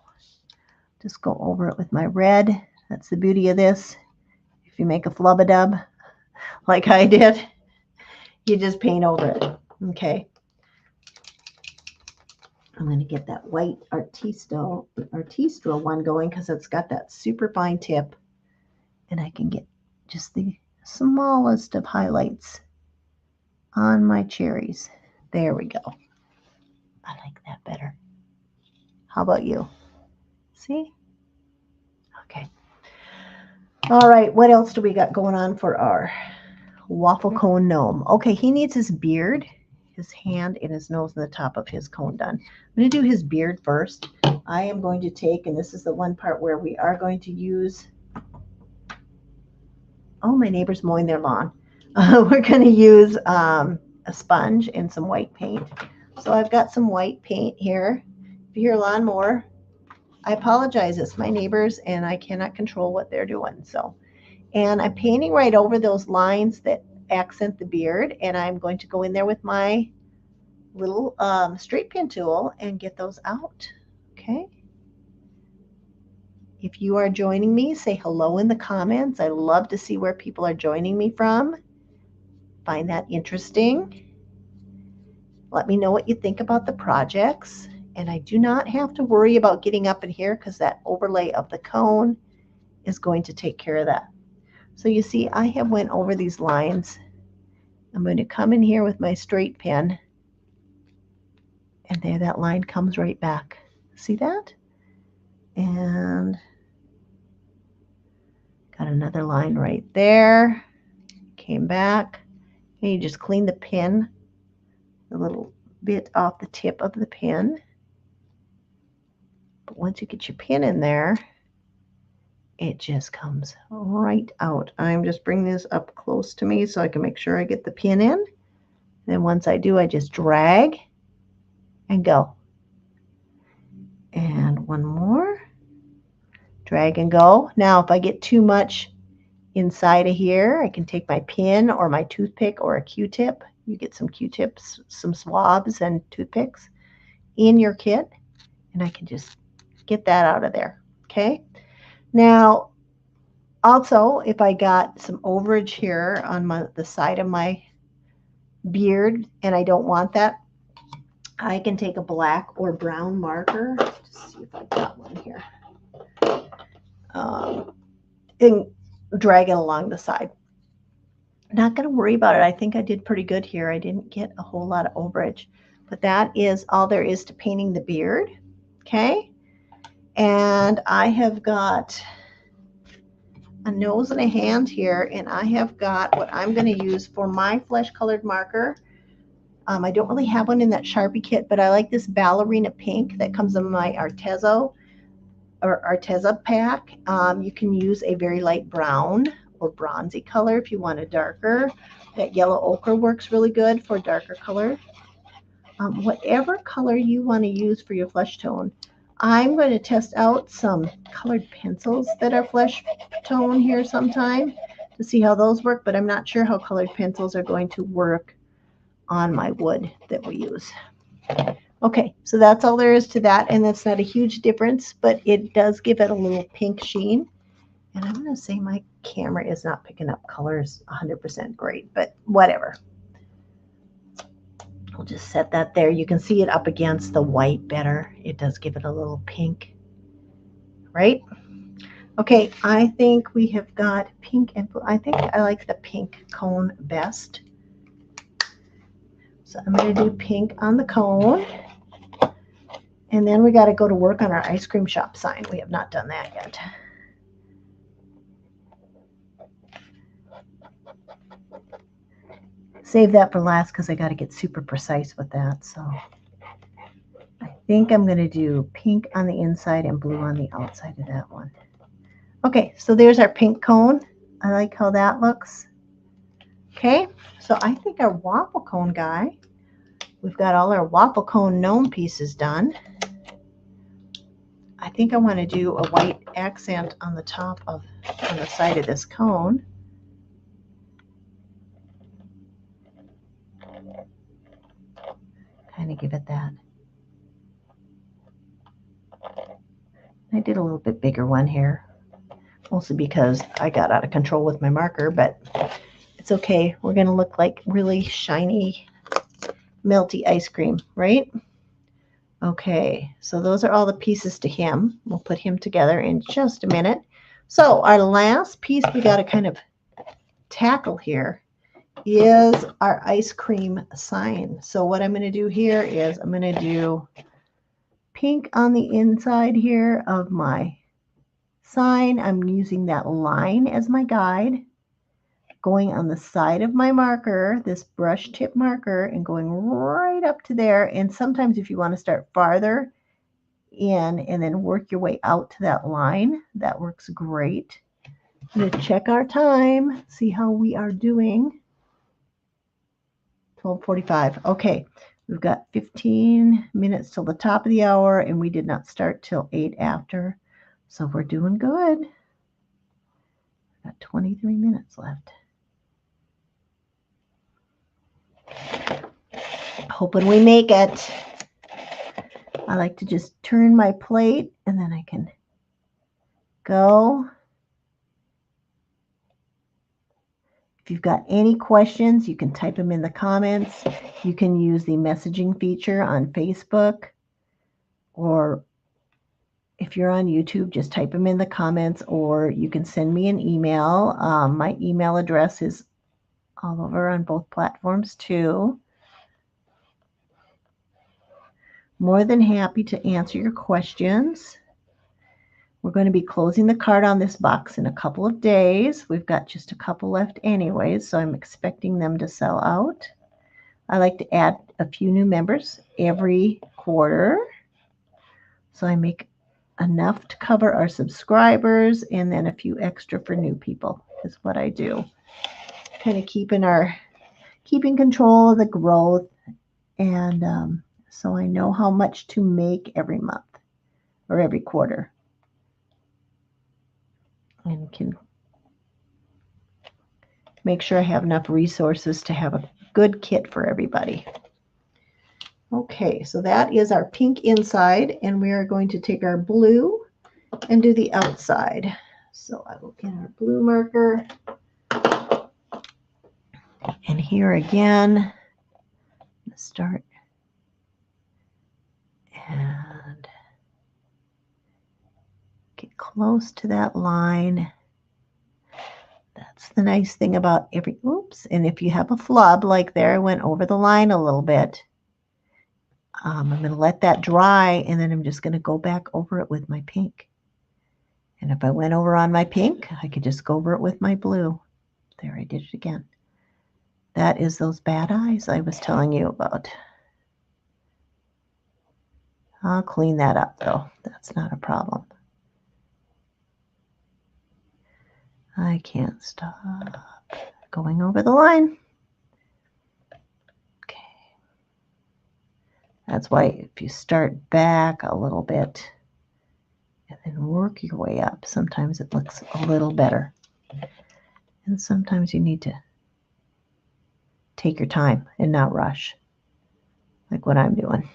Just go over it with my red. That's the beauty of this. If you make a flub-a-dub like I did, you just paint over it. Okay. I'm going to get that white Artista one going because it's got that super fine tip. And I can get just the smallest of highlights on my cherries. There we go. I like that better. How about you? See? Okay. All right. What else do we got going on for our waffle cone gnome? Okay. He needs his beard, his hand, and his nose, and the top of his cone done. I'm going to do his beard first. I am going to take, and this is the one part where we are going to use, oh, my neighbor's mowing their lawn. We're going to use a sponge and some white paint. So I've got some white paint here. If you hear a lawnmower, I apologize. It's my neighbors, and I cannot control what they're doing. So, and I'm painting right over those lines that accent the beard, and I'm going to go in there with my little straight pen tool and get those out. Okay. If you are joining me, say hello in the comments. I love to see where people are joining me from. Find that interesting. Let me know what you think about the projects. And I do not have to worry about getting up in here because that overlay of the cone is going to take care of that. So you see, I have went over these lines. I'm going to come in here with my straight pen. And there that line comes right back. See that? And got another line right there. Came back. And you just clean the pin, a little bit off the tip of the pin. But once you get your pin in there, it just comes right out. I'm just bringing this up close to me so I can make sure I get the pin in. Then once I do, I just drag and go. And one more. Drag and go. Now, if I get too much inside of here, I can take my pin or my toothpick or a Q-tip. You get some Q-tips, some swabs and toothpicks in your kit, and I can just get that out of there. Okay. Now, also, if I got some overage here on the side of my beard and I don't want that, I can take a black or brown marker. Just see if I've got one here. And drag it along the side. Not going to worry about it. I think I did pretty good here. I didn't get a whole lot of overage. But that is all there is to painting the beard. Okay. And I have got a nose and a hand here, and I have got what I'm going to use for my flesh colored marker. I don't really have one in that Sharpie kit, but I like this ballerina pink that comes in my Arteza pack. You can use a very light brown or bronzy color if you want a darker. That yellow ochre works really good for darker color. whatever color you want to use for your flesh tone. I'm going to test out some colored pencils that are flesh tone here sometime to see how those work, but I'm not sure how colored pencils are going to work on my wood that we use. Okay, so that's all there is to that, and that's not a huge difference, but it does give it a little pink sheen. And I'm going to say my camera is not picking up colors 100% great, but whatever. I'll just set that there. You can see it up against the white better. It does give it a little pink, right? Okay, I think we have got pink and blue. I think I like the pink cone best. So I'm going to do pink on the cone. And then we got to go to work on our ice cream shop sign. We have not done that yet. Save that for last because I got to get super precise with that. So I think I'm going to do pink on the inside and blue on the outside of that one. Okay, so there's our pink cone. I like how that looks. Okay, so I think our waffle cone guy, we've got all our waffle cone gnome pieces done. I think I want to do a white accent on the top of, on the side of this cone. Kind of give it that. I did a little bit bigger one here, mostly because I got out of control with my marker, but it's okay. We're going to look like really shiny, melty ice cream, right? Okay, so those are all the pieces to him. We'll put him together in just a minute. So our last piece we got to kind of tackle here is our ice cream sign. So what I'm going to do here is I'm going to do pink on the inside here of my sign. I'm using that line as my guide, going on the side of my marker, this brush tip marker, and going right up to there. And sometimes if you want to start farther in and then work your way out to that line, that works great. I'm going to check our time, see how we are doing. 12:45. Okay, we've got 15 minutes till the top of the hour, and we did not start till 8 after. So we're doing good. We've got 23 minutes left. Hoping we make it. I like to just turn my plate, and then I can go. If you've got any questions, you can type them in the comments. You can use the messaging feature on Facebook, or if you're on YouTube, just type them in the comments, or you can send me an email. My email address is all over on both platforms too. More than happy to answer your questions. We're going to be closing the card on this box in a couple of days. We've got just a couple left anyways, so I'm expecting them to sell out. I like to add a few new members every quarter, so I make enough to cover our subscribers, and then a few extra for new people is what I do. Kind of keeping control of the growth, and so I know how much to make every month or every quarter, and can make sure I have enough resources to have a good kit for everybody. Okay, so that is our pink inside, and we are going to take our blue and do the outside. So I will get our blue marker, and here again, let's start and get close to that line. That's the nice thing about oops, and if you have a flub like there, I went over the line a little bit. I'm going to let that dry, and then I'm just going to go back over it with my pink. And if I went over on my pink, I could just go over it with my blue. There, I did it again. That is those bad eyes I was telling you about. I'll clean that up, though. That's not a problem. I can't stop going over the line. Okay. that's why if you start back a little bit and then work your way up, sometimes it looks a little better. And sometimes you need to take your time and not rush, like what I'm doing.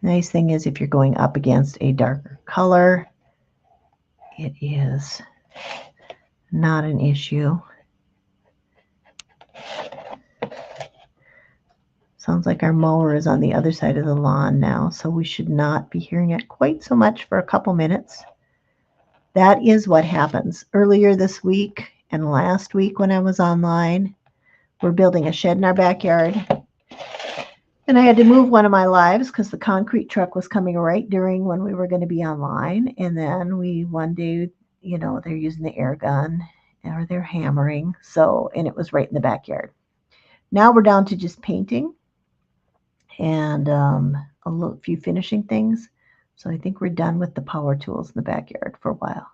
Nice thing is if you're going up against a darker color, it is not an issue. Sounds like our mower is on the other side of the lawn now, so we should not be hearing it quite so much for a couple minutes. That is what happens. Earlier this week and last week when I was online, we're building a shed in our backyard. And I had to move one of my lives because the concrete truck was coming right during when we were going to be online. And then one day, they're using the air gun or they're hammering. And it was right in the backyard. Now we're down to just painting and a few finishing things. So I think we're done with the power tools in the backyard for a while.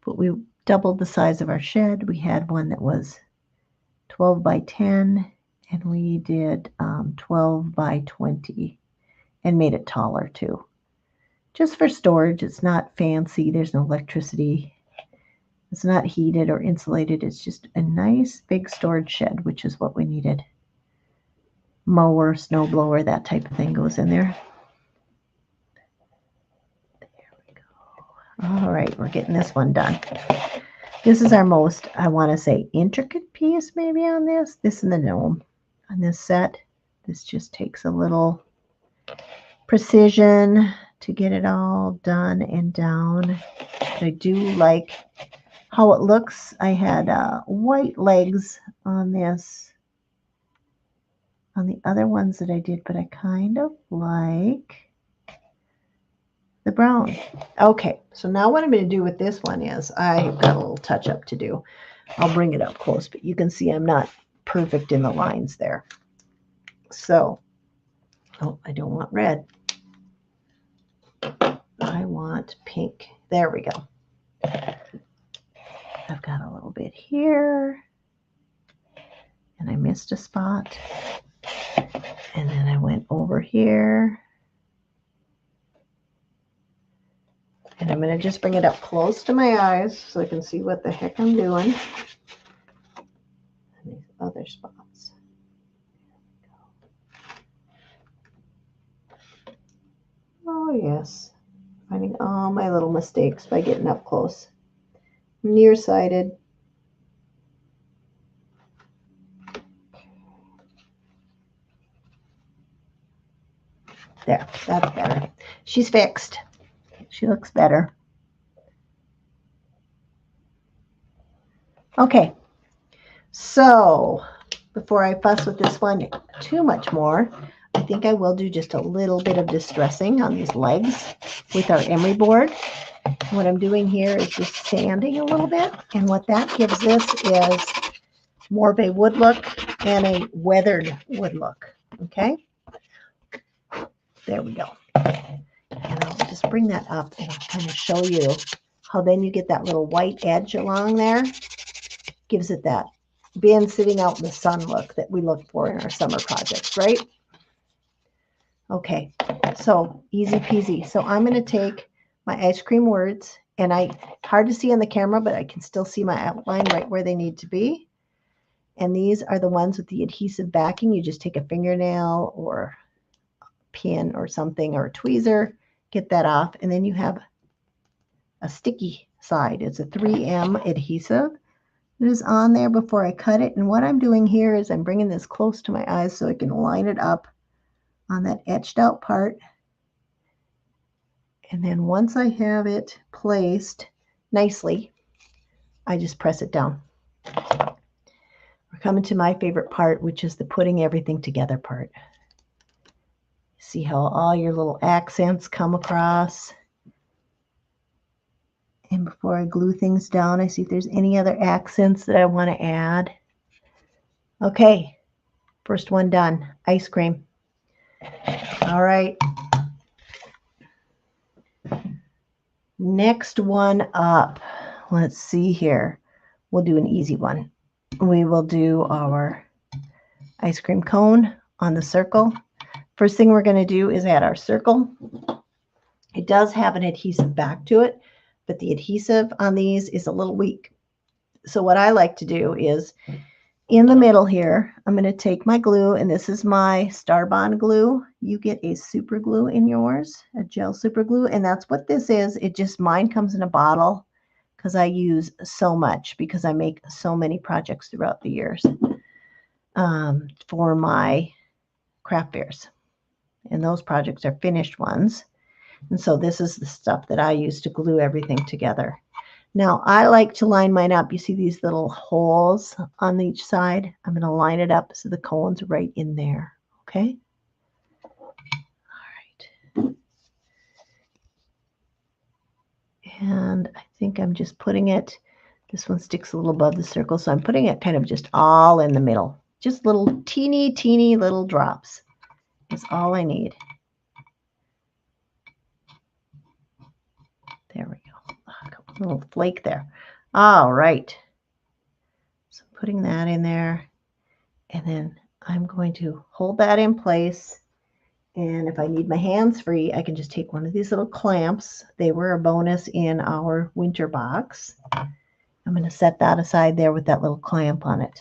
But we doubled the size of our shed. We had one that was 12 by 10, and we did 12 by 20 and made it taller too. Just for storage. It's not fancy. There's no electricity. It's not heated or insulated. It's just a nice big storage shed, which is what we needed. Mower, snow blower, that type of thing goes in there. There we go. All right, we're getting this one done. This is our most, I want to say, intricate piece maybe on this. This and the gnome on this set. This just takes a little precision to get it all done and down. But I do like how it looks. I had white legs on this, on the other ones that I did, but I kind of like the brown. Okay, so now what I'm going to do with this one is I've got a little touch up to do. I'll bring it up close, but you can see I'm not perfect in the lines there. So, I don't want red. I want pink. There we go. I've got a little bit here, and I missed a spot, and then I went over here. And I'm going to just bring it up close to my eyes so I can see what the heck I'm doing. And these other spots. Oh, yes. Finding all my little mistakes by getting up close. Nearsighted. There, that's better. She's fixed. She looks better. Okay, so before I fuss with this one too much more, I think I will do just a little bit of distressing on these legs with our emery board. What I'm doing here is just sanding a little bit, and what that gives this is more of a wood look and a weathered wood look. Okay, there we go. And I'll just bring that up and kind of show you how then you get that little white edge along there. Gives it that being sitting out in the sun look that we look for in our summer projects, right? Okay, so easy peasy. So I'm going to take my ice cream words, and hard to see on the camera, but I can still see my outline right where they need to be. And these are the ones with the adhesive backing. You just take a fingernail or a pin or something or a tweezer, get that off, and then you have a sticky side. It's a 3M adhesive. It is on there before I cut it. And what I'm doing here is I'm bringing this close to my eyes so I can line it up on that etched out part. And then once I have it placed nicely, I just press it down. We're coming to my favorite part, which is the putting everything together part. See how all your little accents come across. And before I glue things down, I see if there's any other accents that I want to add. Okay, first one done, ice cream. All right. Next one up. Let's see here. We'll do an easy one. we will do our ice cream cone on the circle. First thing we're going to do is add our circle. It does have an adhesive back to it, but the adhesive on these is a little weak. So what I like to do is in the middle here, I'm going to take my glue, and this is my Star Bond glue. You get a super glue in yours, a gel super glue, and that's what this is. It just, mine comes in a bottle because I use so much, because I make so many projects throughout the years for my craft fairs. And those projects are finished ones. And so this is the stuff that I use to glue everything together. Now, I like to line mine up. You see these little holes on each side? I'm going to line it up so the cone's right in there. Okay? All right. And I think I'm just putting it, this one sticks a little above the circle, so I'm putting it kind of just all in the middle. Just little teeny little drops is all I need. There we go. A little flake there. All right. So putting that in there, and then I'm going to hold that in place. And if I need my hands free, I can just take one of these little clamps. They were a bonus in our winter box. I'm going to set that aside there with that little clamp on it.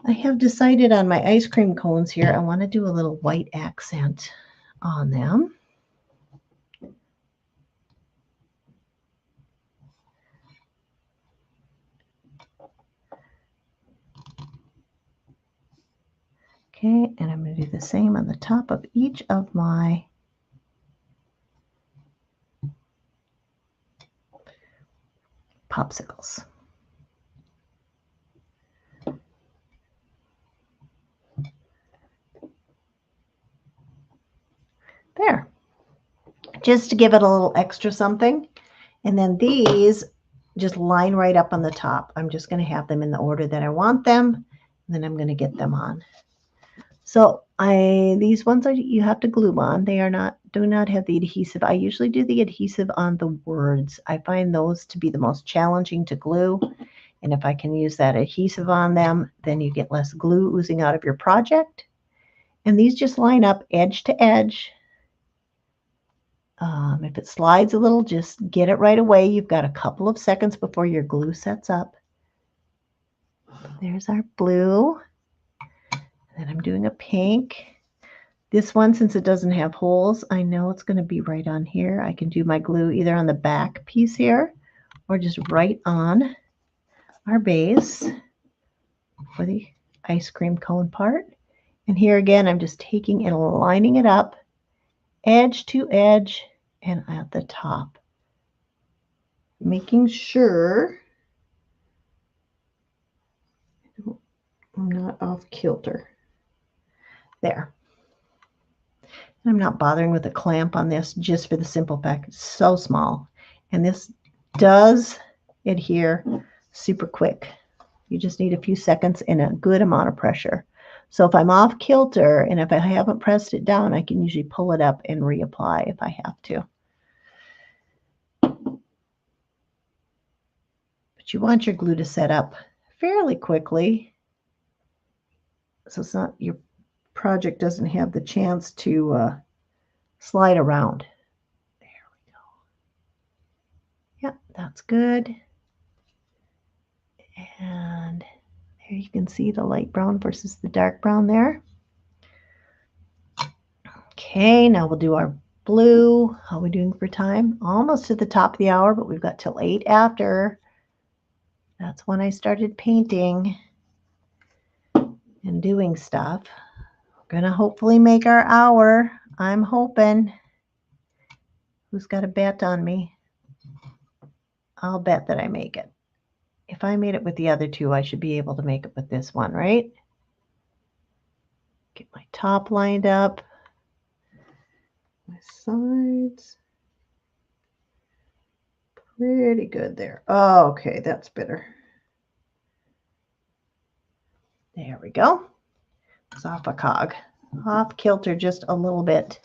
I have decided on my ice cream cones here, I want to do a little white accent on them. Okay, and I'm going to do the same on the top of each of my popsicles. There. Just to give it a little extra something. And then these just line right up on the top. I'm just going to have them in the order that I want them, and then I'm going to get them on. So these ones you have to glue on. They do not have the adhesive. I usually do the adhesive on the words. I find those to be the most challenging to glue. And if I can use that adhesive on them, then you get less glue oozing out of your project. And these just line up edge to edge. If it slides a little, just get it right away. You've got a couple of seconds before your glue sets up. There's our blue. And then I'm doing a pink. This one, since it doesn't have holes, I know it's going to be right on here. I can do my glue either on the back piece here or just right on our base for the ice cream cone part. And here again, I'm just taking and lining it up edge to edge and at the top, making sure I'm not off kilter. There. I'm not bothering with a clamp on this just for the simple fact it's so small. And this does adhere super quick. You just need a few seconds and a good amount of pressure. So if I'm off kilter and if I haven't pressed it down, I can usually pull it up and reapply if I have to. But you want your glue to set up fairly quickly, so it's not, your project doesn't have the chance to slide around. There we go. Yep, that's good. And there you can see the light brown versus the dark brown there. Okay, now we'll do our blue. How are we doing for time? Almost to the top of the hour, but we've got till 8 after. That's when I started painting and doing stuff. We're going to hopefully make our hour. I'm hoping. Who's got a bet on me? I'll bet that I make it. If I made it with the other two, I should be able to make it with this one, right? Get my top lined up. My sides. Pretty good there. Oh, okay, that's better. There we go. It's off a cog. Off kilter just a little bit.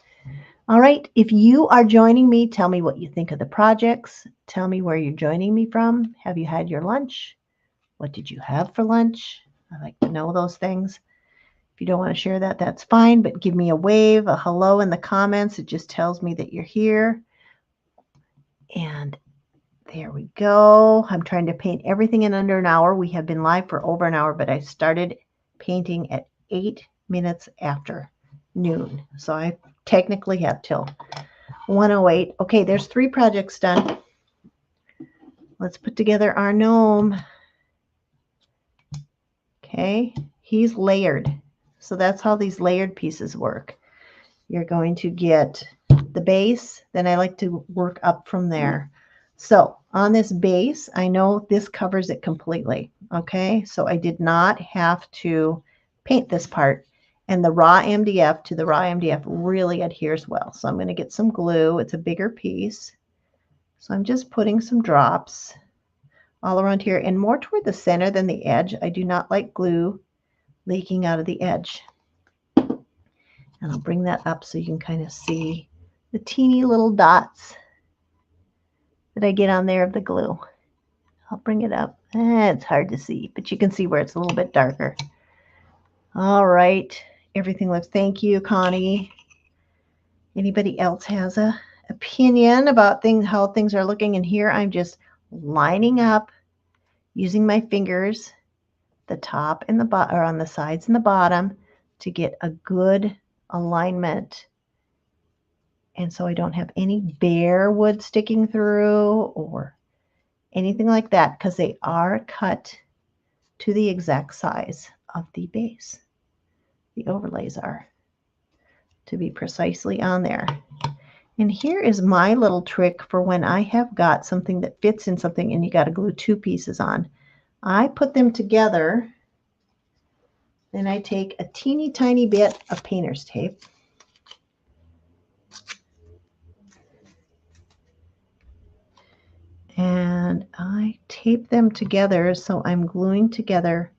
All right, if you are joining me, tell me what you think of the projects. Tell me where you're joining me from. Have you had your lunch? What did you have for lunch? I like to know those things. If you don't want to share that, that's fine, but give me a wave, a hello in the comments. It just tells me that you're here. And there we go. I'm trying to paint everything in under an hour. We have been live for over an hour, but I started painting at 8 minutes after noon. So I technically have till 1:08. Okay, there's 3 projects done. Let's put together our gnome. Okay, he's layered. So that's how these layered pieces work. You're going to get the base, then I like to work up from there. So on this base, I know this covers it completely. Okay, so I did not have to paint this part. And the raw MDF to the raw MDF really adheres well. So I'm going to get some glue. It's a bigger piece. So I'm just putting some drops all around here and more toward the center than the edge. I do not like glue leaking out of the edge. And I'll bring that up so you can kind of see the teeny little dots that I get on there of the glue. I'll bring it up. It's hard to see, but you can see where it's a little bit darker. All right. Everything looks, thank you, Connie. Anybody else has a opinion about how things are looking? And here I'm just lining up using my fingers, the top and the bottom, or on the sides and the bottom, to get a good alignment. And so I don't have any bare wood sticking through or anything like that, because they are cut to the exact size of the base. The overlays are to be precisely on there. And here is my little trick for when I have got something that fits in something and you got to glue 2 pieces on. I put them together, then I take a teeny tiny bit of painter's tape. And I tape them together so I'm gluing together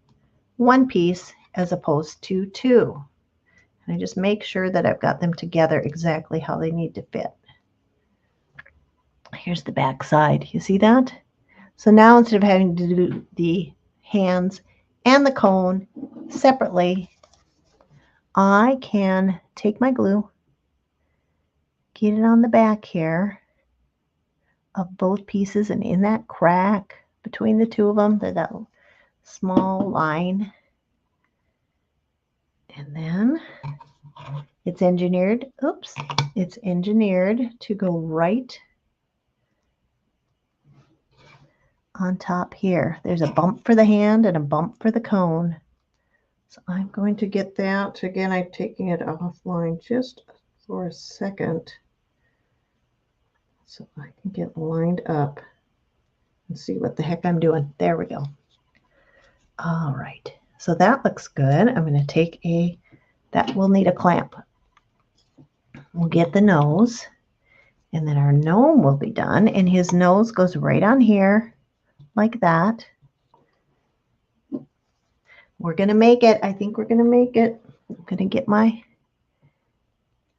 1 piece as opposed to 2. And I just make sure that I've got them together exactly how they need to fit. Here's the back side. You see that? So now instead of having to do the hands and the cone separately, I can take my glue, get it on the back here of both pieces, and in that crack between the 2 of them, there's that small line. And then it's engineered, it's engineered to go right on top here. There's a bump for the hand and a bump for the cone. So I'm going to get that. Again, I'm taking it offline just for a second so I can get lined up and see what the heck I'm doing. There we go. All right. So that looks good. I'm going to take that will need a clamp. We'll get the nose, and then our gnome will be done, and his nose goes right on here like that. We're going to make it. I think we're going to make it. I'm going to get my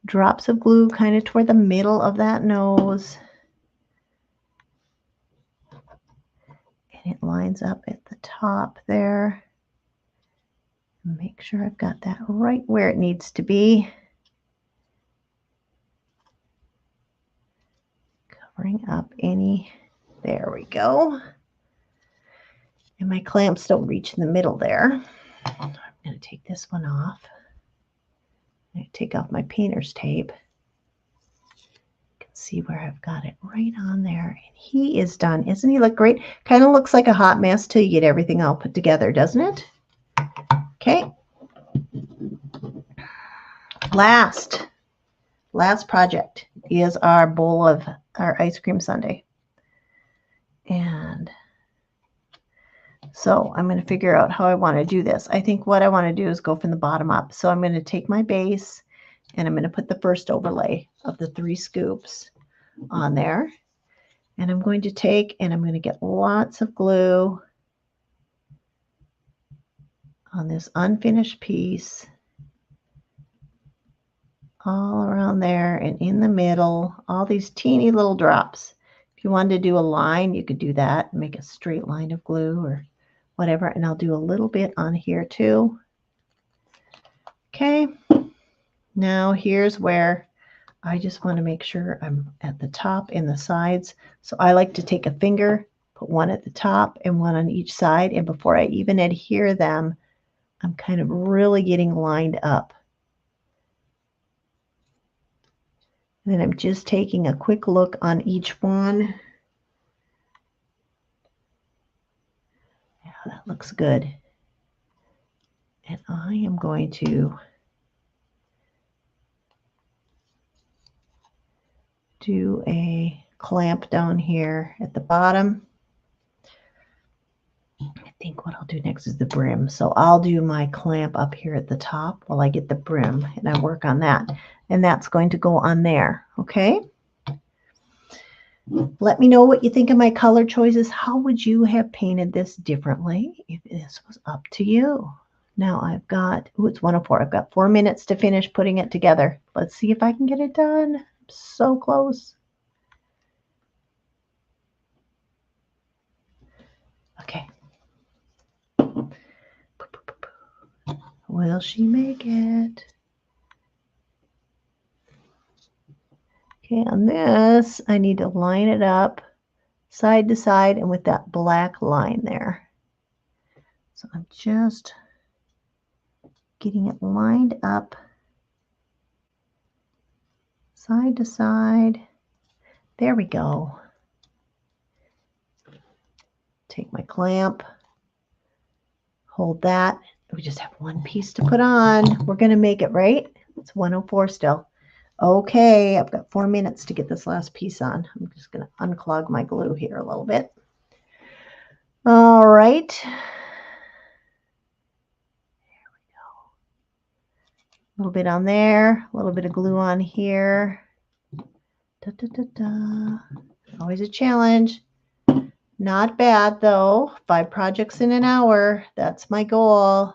drops of glue kind of toward the middle of that nose. And it lines up at the top there. Make sure I've got that right where it needs to be. Covering up any, there we go. And my clamps don't reach in the middle there. I'm going to take this one off. I'm going to take off my painter's tape. You can see where I've got it right on there. And he is done. Isn't he look great? Kind of looks like a hot mess till you get everything all put together, doesn't it? Okay. Last project is our bowl of our ice cream sundae. And so I'm going to figure out how I want to do this. I think what I want to do is go from the bottom up. So I'm going to take my base and I'm going to put the first overlay of the 3 scoops on there. And I'm going to take and I'm going to get lots of glue on this unfinished piece all around there and in the middle, all these teeny little drops. If you wanted to do a line, you could do that and make a straight line of glue or whatever, and I'll do a little bit on here too. Okay, now here's where I just want to make sure I'm at the top and the sides. So I like to take a finger, put one at the top and one on each side, and before I even adhere them, I'm kind of really getting lined up. And then I'm just taking a quick look on each one. Yeah, that looks good. And I am going to do a clamp down here at the bottom. I think what I'll do next is the brim. So I'll do my clamp up here at the top while I get the brim, and I work on that. And that's going to go on there, okay? Let me know what you think of my color choices. How would you have painted this differently if this was up to you? Now I've got, ooh, it's 1:04. I've got 4 minutes to finish putting it together. Let's see if I can get it done. I'm so close. Okay. Will she make it? Okay, on this, I need to line it up side to side and with that black line there. So I'm just getting it lined up side to side. There we go. Take my clamp, hold that. We just have one piece to put on. We're going to make it, right? It's 1:04 still. Okay, I've got 4 minutes to get this last piece on. I'm just going to unclog my glue here a little bit. All right. There we go. A little bit on there, a little bit of glue on here. Da, da, da, da. Always a challenge. Not bad though. 5 projects in an hour. That's my goal.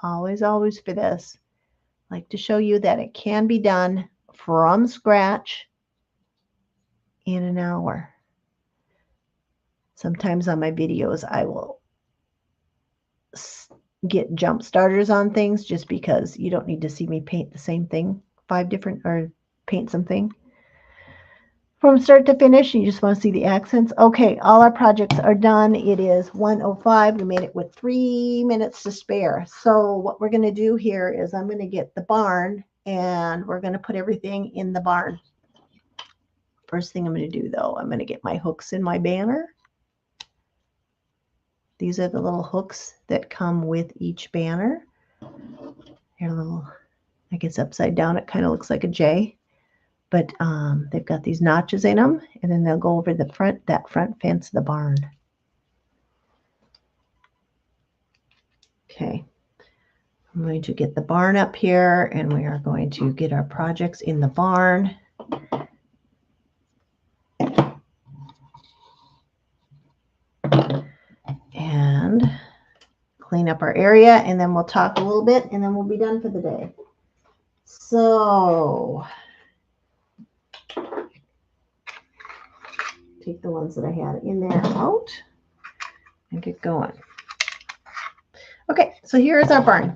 Always, always for this. I like to show you that it can be done from scratch in an hour. Sometimes on my videos, I will get jump starters on things just because you don't need to see me paint the same thing 5 different, or paint something from start to finish. You just want to see the accents. Okay, all our projects are done. It is 1:05. We made it with 3 minutes to spare. So what we're going to do here is I'm going to get the barn and we're going to put everything in the barn. First thing I'm going to do though, I'm going to get my hooks in my banner. These are the little hooks that come with each banner. They're a little, I guess upside down, it kind of looks like a J. But they've got these notches in them, and then they'll go over the front, that front fence of the barn. Okay, I'm going to get the barn up here, and we are going to get our projects in the barn. And clean up our area, and then we'll talk a little bit, and then we'll be done for the day. So take the ones that I had in there out and get going. Okay, so here is our barn.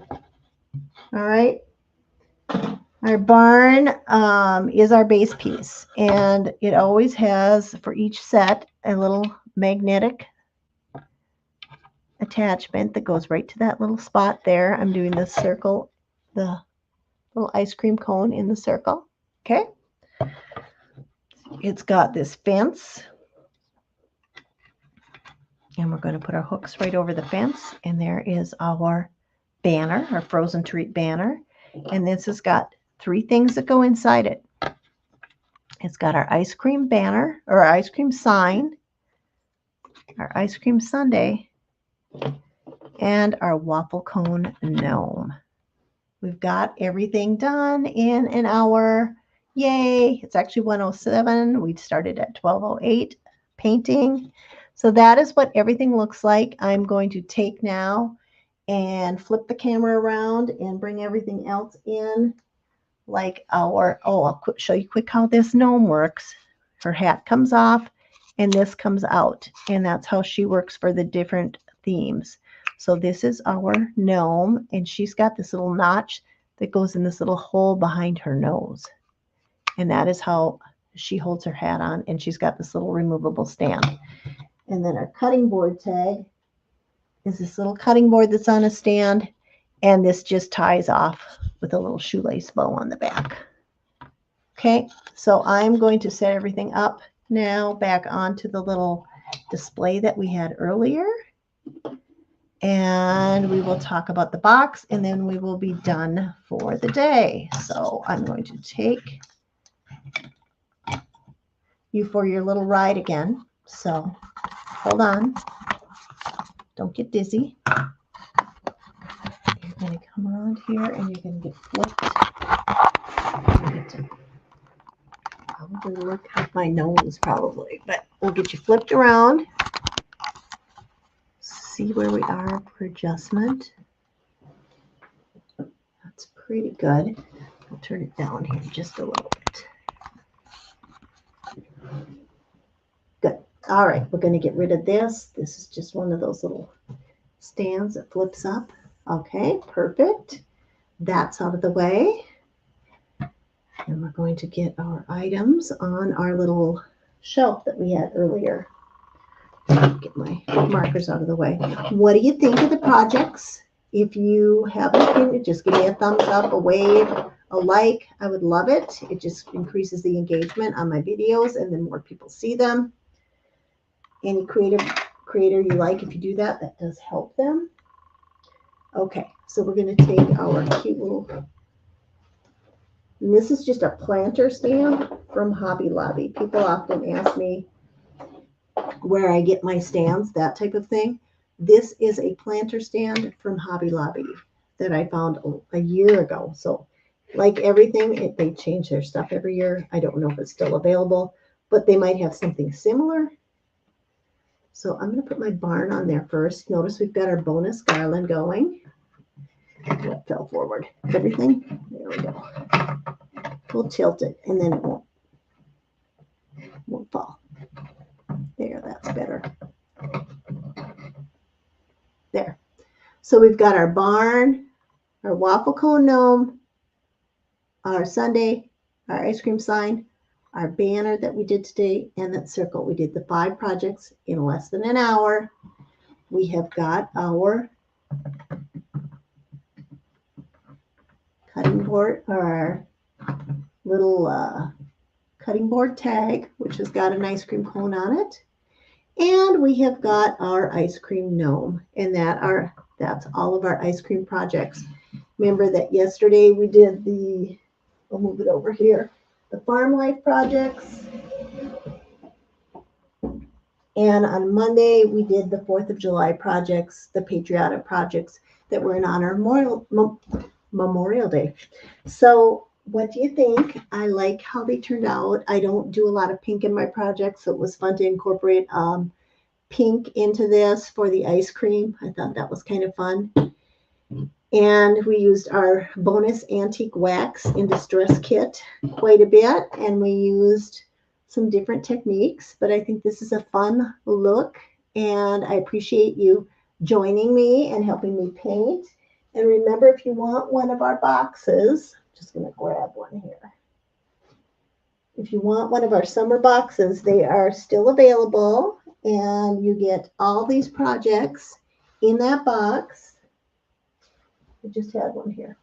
All right. Our barn is our base piece, and it always has, for each set, a little magnetic attachment that goes right to that little spot there. I'm doing the circle, the little ice cream cone in the circle. Okay. It's got this fence, and we're going to put our hooks right over the fence, and there is our banner, our frozen treat banner. And this has got 3 things that go inside it. It's got our ice cream banner, or our ice cream sign, our ice cream sundae, and our waffle cone gnome. We've got everything done in an hour. Yay. It's actually 1:07. We started at 12:08 painting. So that is what everything looks like. I'm going to take now and flip the camera around and bring everything else in, like our, I'll show you quick how this gnome works. Her hat comes off and this comes out, and that's how she works for the different themes. So this is our gnome, and she's got this little notch that goes in this little hole behind her nose. And that is how she holds her hat on, and she's got this little removable stand. And then our cutting board tag is this little cutting board that's on a stand, and this just ties off with a little shoelace bow on the back. Okay, so I'm going to set everything up now back onto the little display that we had earlier. And we will talk about the box, and then we will be done for the day. So I'm going to take you for your little ride again. So hold on. Don't get dizzy. You're going to come around here, and you're going to get flipped. You get to probably look at my nose, probably, but we'll get you flipped around. See where we are for adjustment. That's pretty good. I'll turn it down here just a little bit. Good. All right, we're going to get rid of this. This is just one of those little stands that flips up. Okay, perfect. That's out of the way. And we're going to get our items on our little shelf that we had earlier. Get my markers out of the way. What do you think of the projects? If you have an opinion, just give me a thumbs up, a wave, a like. I would love it. It just increases the engagement on my videos, and then more people see them. Any creator you like, if you do that, that does help them. Okay, so we're going to take our cute little, and this is just a planter stand from Hobby Lobby. People often ask me where I get my stands, that type of thing. This is a planter stand from Hobby Lobby that I found a year ago. So like everything, they change their stuff every year. I don't know if it's still available, but they might have something similar. So I'm going to put my barn on there first. Notice we've got our bonus garland going. What fell forward? Everything? There we go. We'll tilt it, and then it won't fall. There, that's better. There. So we've got our barn, our waffle cone gnome, our sundae, our ice cream sign, our banner that we did today, and that circle. We did the 5 projects in less than an hour. We have got our cutting board, or our little cutting board tag, which has got an ice cream cone on it. And we have got our ice cream gnome, and that's all of our ice cream projects. Remember that yesterday we did I'll move it over here, the farm life projects. And on Monday, we did the 4th of July projects, the patriotic projects that were in honor of Memorial Day. So what do you think? I like how they turned out. I don't do a lot of pink in my projects, so it was fun to incorporate pink into this for the ice cream. I thought that was kind of fun. And we used our bonus antique wax in distress kit quite a bit, and we used some different techniques, but I think this is a fun look, and I appreciate you joining me and helping me paint. And remember, if you want one of our boxes, I'm just going to grab one here. If you want one of our summer boxes, they are still available, and you get all these projects in that box. I just had one here.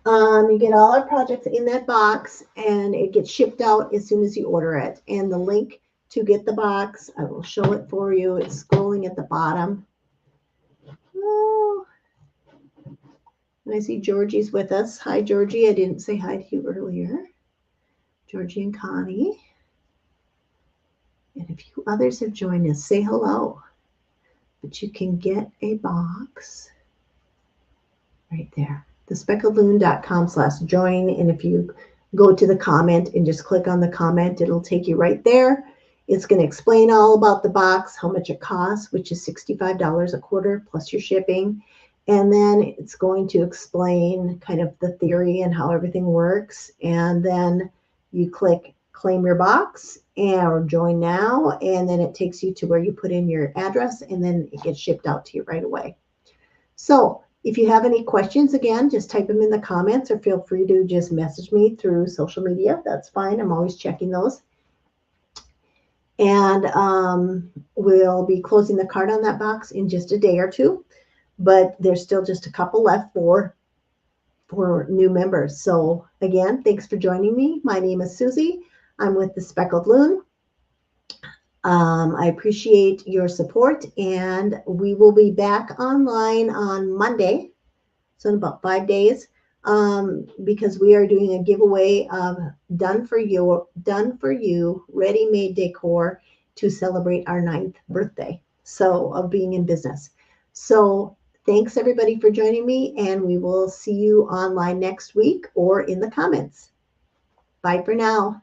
You get all our projects in that box, and it gets shipped out as soon as you order it. And the link to get the box, I will show it for you. It's scrolling at the bottom. Oh, and I see Georgie's with us. Hi, Georgie. I didn't say hi to you earlier. Georgie and Connie. And a few others have joined us. Say hello. But you can get a box right there. thespeckledloon.com/join. And if you go to the comment and just click on the comment, it'll take you right there. It's going to explain all about the box, how much it costs, which is $65 a quarter plus your shipping. And then it's going to explain kind of the theory and how everything works. And then you click claim your box, or join now, and then it takes you to where you put in your address, and then it gets shipped out to you right away. So if you have any questions, again, just type them in the comments or feel free to just message me through social media. That's fine. I'm always checking those. And we'll be closing the card on that box in just a day or two, but there's still just a couple left for new members. So again, thanks for joining me. My name is Susie. I'm with the Speckled Loon. I appreciate your support, and we will be back online on Monday, so in about 5 days, because we are doing a giveaway of done for you ready-made decor to celebrate our 9th birthday, so of being in business. So thanks everybody for joining me, and we will see you online next week or in the comments. Bye for now.